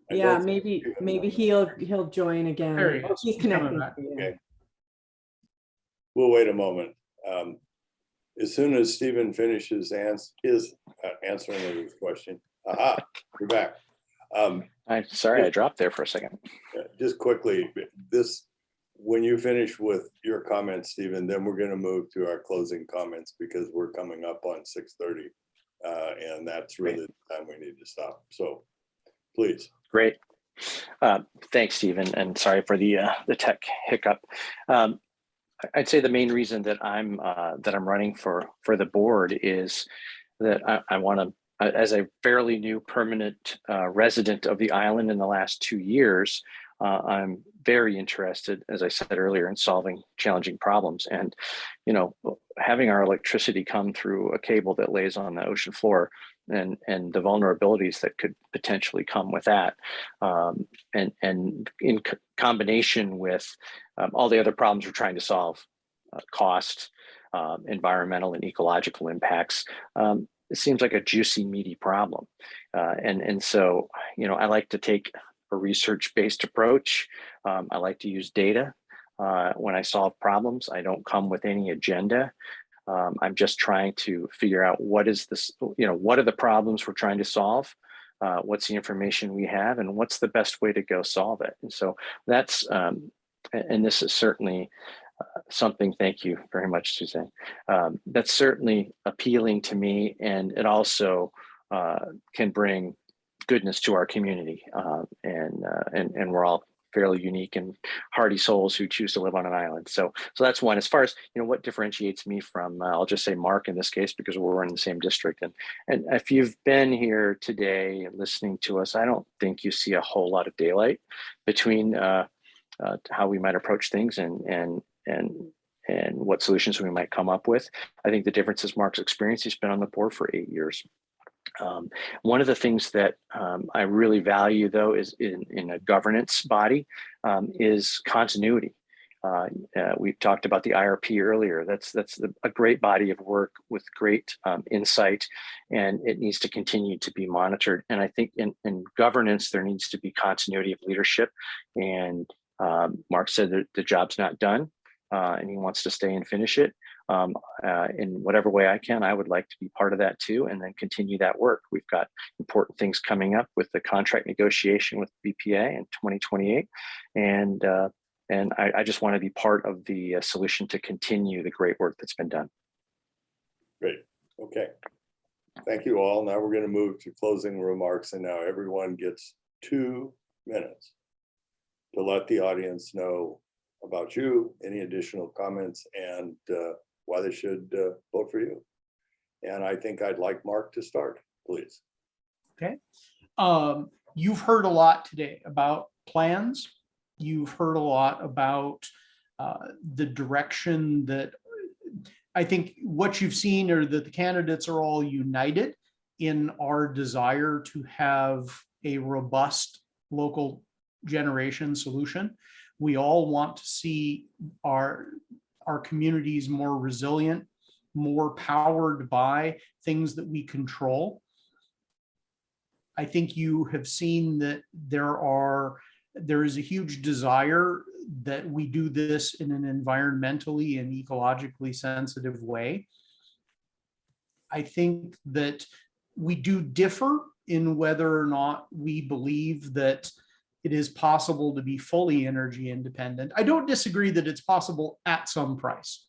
I Yeah, don't think maybe he'll join again. There he Oh, is. he's He's coming connecting. back. Okay. We'll wait a moment. As soon as Stephen finishes his answering of his question, aha, you're back. I'm sorry, I dropped there for a second. Just quickly, when you finish with your comments, Stephen, then we're going to move to our closing comments because we're coming up on 6:30, and that's really the time we need to stop. So, please. Great. Thanks, Stephen, and sorry for the tech hiccup. I'd say the main reason that I'm running for the board is that I want to, as a fairly new permanent resident of the island in the last 2 years, I'm very interested, as I said earlier, in solving challenging problems. And, you know, having our electricity come through a cable that lays on the ocean floor and the vulnerabilities that could potentially come with that, and in combination with all the other problems we're trying to solve, cost, environmental and ecological impacts, it seems like a juicy, meaty problem. And so, I like to take a research-based approach. I like to use data. When I solve problems, I don't come with any agenda. I'm just trying to figure out what is this, what are the problems we're trying to solve? What's the information we have, and what's the best way to go solve it? And so that's, and this is certainly something, thank you very much, Suzanne. That's certainly appealing to me, and it also can bring goodness to our community. And we're all fairly unique and hardy souls who choose to live on an island. So that's one. As far as what differentiates me from, I'll just say Mark in this case, because we're in the same district. And if you've been here today and listening to us, I don't think you see a whole lot of daylight between how we might approach things and what solutions we might come up with. I think the difference is Mark's experience. He's been on the board for 8 years. One of the things that I really value, though, is in a governance body is continuity. We talked about the IRP earlier. That's a great body of work with great insight, and it needs to continue to be monitored. And I think in governance, there needs to be continuity of leadership. And Mark said that the job's not done, and he wants to stay and finish it. In whatever way I can, I would like to be part of that too, and then continue that work. We've got important things coming up with the contract negotiation with BPA in 2028. And I just want to be part of the solution to continue the great work that's been done. Great. Okay. Thank you all. Now we're going to move to closing remarks, and now everyone gets 2 minutes to let the audience know about you, any additional comments, and why they should vote for you. And I think I'd like Mark to start, please. Okay. You've heard a lot today about plans. You've heard a lot about the direction that I think what you've seen are that the candidates are all united in our desire to have a robust local generation solution. We all want to see our communities more resilient, more powered by things that we control. I think you have seen that there is a huge desire that we do this in an environmentally and ecologically sensitive way. I think that we do differ in whether or not we believe that it is possible to be fully energy independent. I don't disagree that it's possible at some price,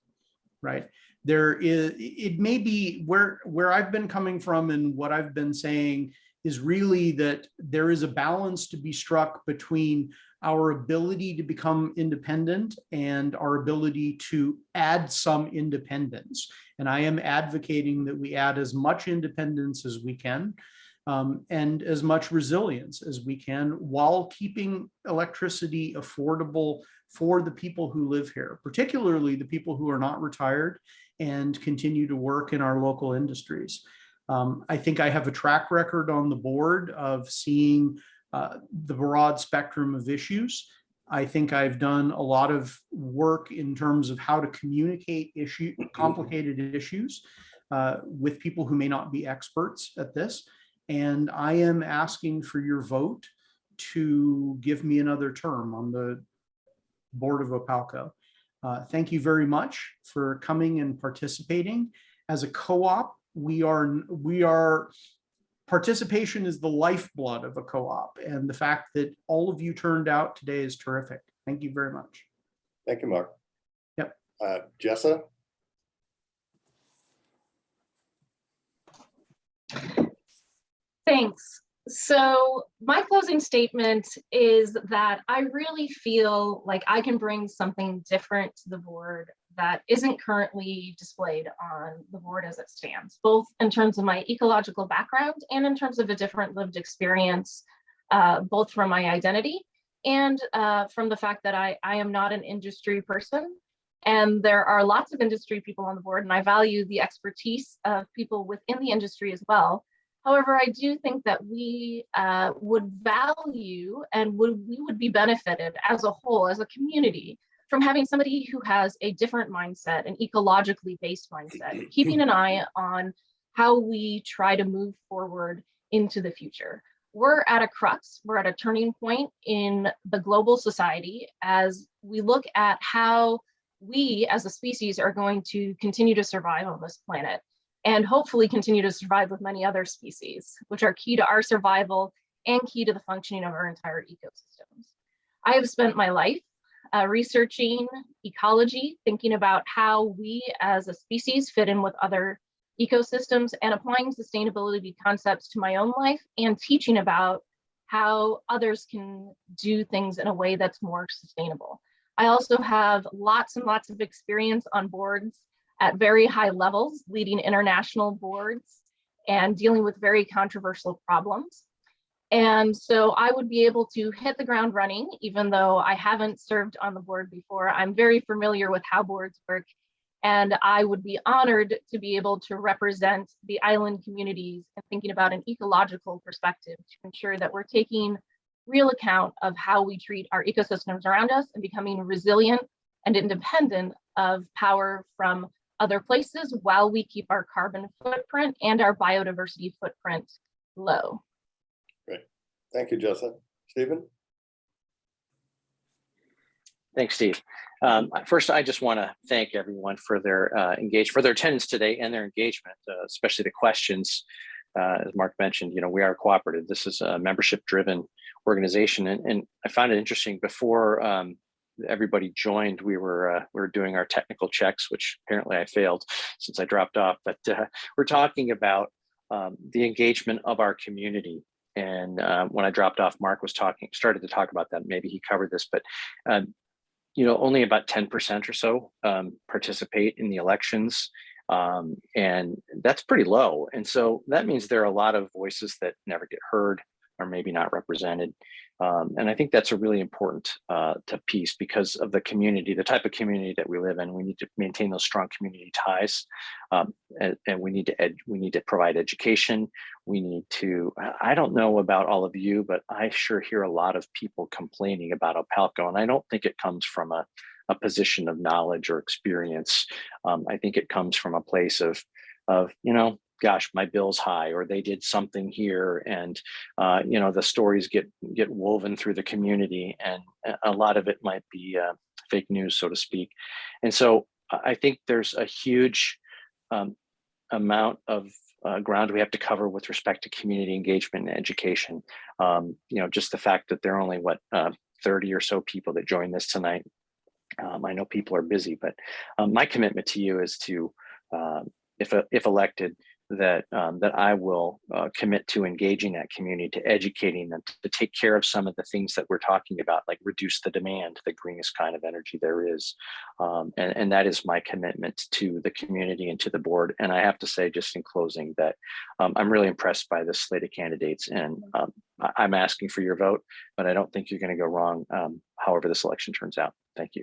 right? It may be where I've been coming from, and what I've been saying is really that there is a balance to be struck between our ability to become independent and our ability to add some independence. And I am advocating that we add as much independence as we can, and as much resilience as we can, while keeping electricity affordable for the people who live here, particularly the people who are not retired and continue to work in our local industries. I think I have a track record on the board of seeing the broad spectrum of issues. I think I've done a lot of work in terms of how to communicate complicated issues with people who may not be experts at this. And I am asking for your vote to give me another term on the board of Opalco. Thank you very much for coming and participating. As a co-op, participation is the lifeblood of a co-op, and the fact that all of you turned out today is terrific. Thank you very much. Thank you, Mark. Yep. Jessa? Thanks. So my closing statement is that I really feel like I can bring something different to the board that isn't currently displayed on the board as it stands, both in terms of my ecological background and in terms of a different lived experience, both from my identity and from the fact that I am not an industry person. And there are lots of industry people on the board, and I value the expertise of people within the industry as well. However, I do think that we would value and we would be benefited as a whole, as a community, from having somebody who has a different mindset, an ecologically based mindset, keeping an eye on how we try to move forward into the future. We're at a crux, we're at a turning point in the global society as we look at how we as a species are going to continue to survive on this planet and hopefully continue to survive with many other species, which are key to our survival and key to the functioning of our entire ecosystems. I have spent my life researching ecology, thinking about how we as a species fit in with other ecosystems and applying sustainability concepts to my own life and teaching about how others can do things in a way that's more sustainable. I also have lots and lots of experience on boards at very high levels, leading international boards and dealing with very controversial problems. And so I would be able to hit the ground running, even though I haven't served on the board before. I'm very familiar with how boards work, and I would be honored to be able to represent the island communities and thinking about an ecological perspective to ensure that we're taking real account of how we treat our ecosystems around us and becoming resilient and independent of power from other places while we keep our carbon footprint and our biodiversity footprint low. Great. Thank you, Jessa. Stephen? Thanks, Steve. First, I just want to thank everyone for their attendance today and their engagement, especially the questions. As Mark mentioned, we are cooperative. This is a membership-driven organization, and I found it interesting. Before everybody joined, we were doing our technical checks, which apparently I failed since I dropped off. But we're talking about the engagement of our community. And when I dropped off, Mark was started to talk about that. Maybe he covered this, but only about 10% or so participate in the elections. And that's pretty low. And so that means there are a lot of voices that never get heard or maybe not represented. And I think that's a really important piece because of the community, the type of community that we live in. We need to maintain those strong community ties, and we need to provide education. We need to, I don't know about all of you, but I sure hear a lot of people complaining about Opalco, and I don't think it comes from a position of knowledge or experience. I think it comes from a place of gosh, my bill's high, or they did something here, and the stories get woven through the community, and a lot of it might be fake news, so to speak. And so I think there's a huge amount of ground we have to cover with respect to community engagement and education. Just the fact that there are only 30 or so people that joined this tonight. I know people are busy, but my commitment to you is to, if elected, that I will commit to engaging that community, to educating them, to take care of some of the things that we're talking about, like reduce the demand, the greenest kind of energy there is. And that is my commitment to the community and to the board. And I have to say, just in closing, that I'm really impressed by this slate of candidates, and I'm asking for your vote, but I don't think you're going to go wrong however this election turns out. Thank you.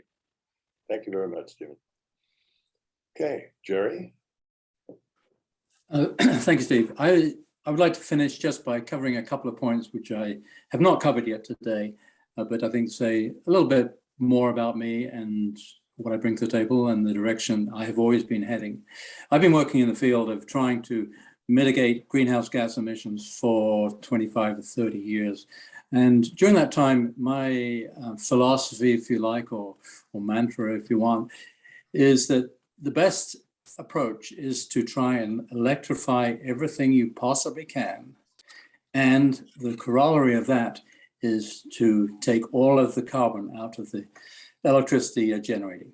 Thank you very much, Stephen. Okay, Jerry? Thank you, Steve. I would like to finish just by covering a couple of points which I have not covered yet today, but I think say a little bit more about me and what I bring to the table and the direction I have always been heading. I've been working in the field of trying to mitigate greenhouse gas emissions for 25 to 30 years. And during that time, my philosophy, if you like, or mantra, if you want, is that the best approach is to try and electrify everything you possibly can. And the corollary of that is to take all of the carbon out of the electricity you're generating.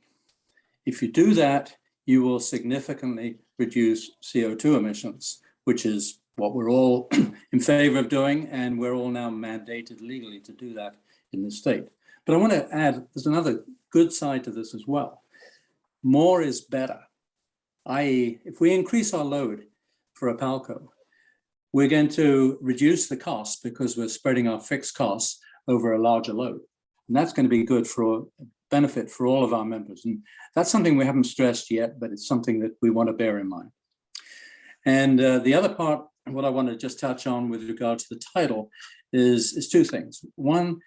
If you do that, you will significantly reduce CO2 emissions, which is what we're all in favor of doing, and we're all now mandated legally to do that in the state. But I want to add, there's another good side to this as well. More is better. I.e., if we increase our load for Opalco, we're going to reduce the cost because we're spreading our fixed costs over a larger load. And that's going to be good for a benefit for all of our members. And that's something we haven't stressed yet, but it's something that we want to bear in mind. And the other part, what I want to just touch on with regard to the title is two things. One,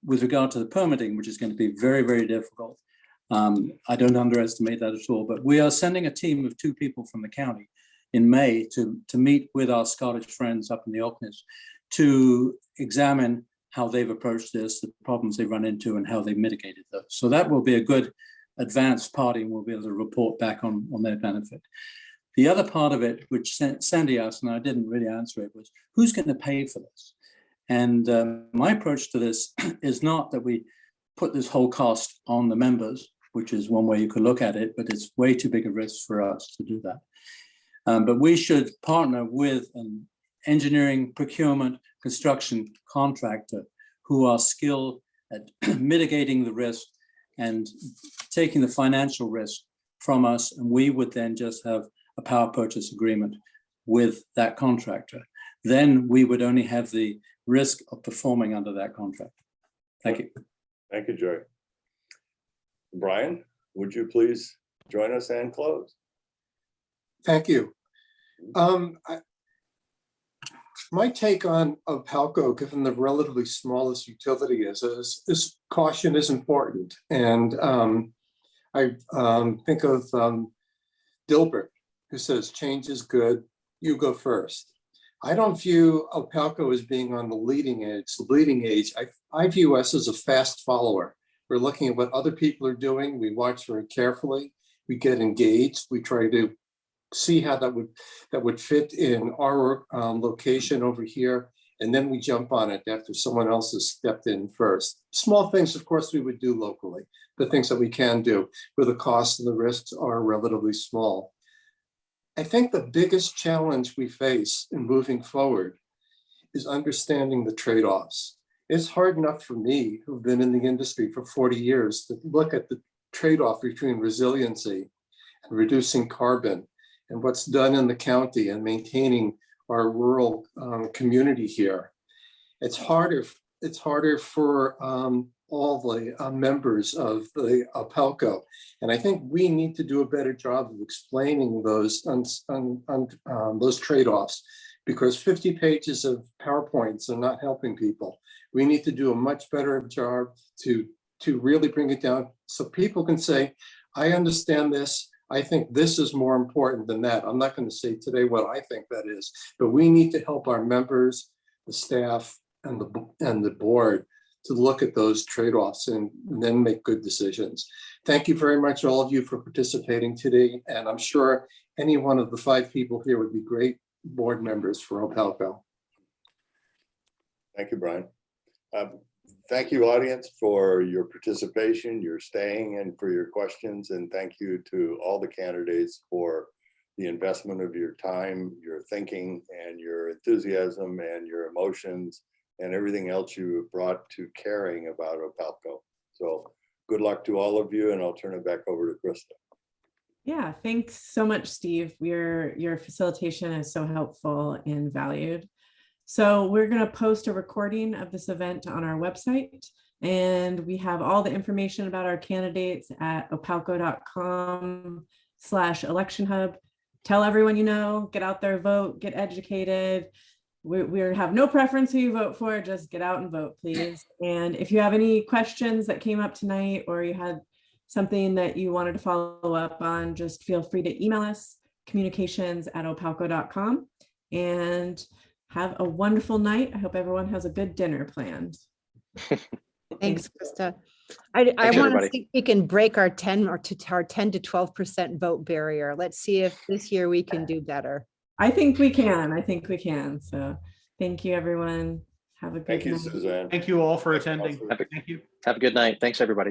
with regard to the permitting, which is going to be very, very difficult. I don't underestimate that at all, but we are sending a team of 2 people from the county in May to meet with our Scottish friends up in the Orkneys to examine how they've approached this, the problems they run into, and how they mitigated those. So that will be a good advanced party, and we'll be able to report back on their benefit. The other part of it, which Sandy asked, and I didn't really answer it, was who's going to pay for this? And my approach to this is not that we put this whole cost on the members, which is one way you could look at it, but it's way too big a risk for us to do that. But we should partner with an engineering, procurement, construction contractor who are skilled at mitigating the risk and taking the financial risk from us. And we would then just have a power purchase agreement with that contractor. Then we would only have the risk of performing under that contract. Thank you. Thank you, Joy. Brian, would you please join us and close? Thank you. My take on Opalco, given the relatively smallest utility is caution is important. And I think of Dilbert, who says change is good, you go first. I don't view Opalco as being on the leading edge. I view us as a fast follower. We're looking at what other people are doing. We watch very carefully. We get engaged. We try to see how that would fit in our location over here. And then we jump on it after someone else has stepped in first. Small things, of course, we would do locally, the things that we can do where the costs and the risks are relatively small. I think the biggest challenge we face in moving forward is understanding the trade-offs. It's hard enough for me, who've been in the industry for 40 years, to look at the trade-off between resiliency and reducing carbon and what's done in the county and maintaining our rural community here. It's harder for all the members of the Opalco. And I think we need to do a better job of explaining those trade-offs, because 50 pages of PowerPoints are not helping people. We need to do a much better job to really bring it down so people can say, I understand this. I think this is more important than that. I'm not going to say today what I think that is, but we need to help our members, the staff, and the board to look at those trade-offs and then make good decisions. Thank you very much, all of you, for participating today. And I'm sure any one of the 5 people here would be great board members for Opalco. Thank you, Brian. Thank you, audience, for your participation, your staying, and for your questions. And thank you to all the candidates for the investment of your time, your thinking, and your enthusiasm, and your emotions, and everything else you have brought to caring about Opalco. So good luck to all of you, and I'll turn it back over to Krista. Yeah, thanks so much, Steve. Your facilitation is so helpful and valued. So we're going to post a recording of this event on our website, and we have all the information about our candidates at opalco.com/election hub. Tell everyone you know, get out there, vote, get educated. We have no preference who you vote for, just get out and vote, please. And if you have any questions that came up tonight, or you had something that you wanted to follow up on, just feel free to email us, communications@opalco.com. And have a wonderful night. I hope everyone has a good dinner planned. Thanks, Krista. I want to see if we can break our 10 to 12% vote barrier. Let's see if this year we can do better. I think we can. So thank you, everyone. Have a good night. Thank you, Suzanne. Thank you all for attending. Thank you. Have a good night. Thanks, everybody.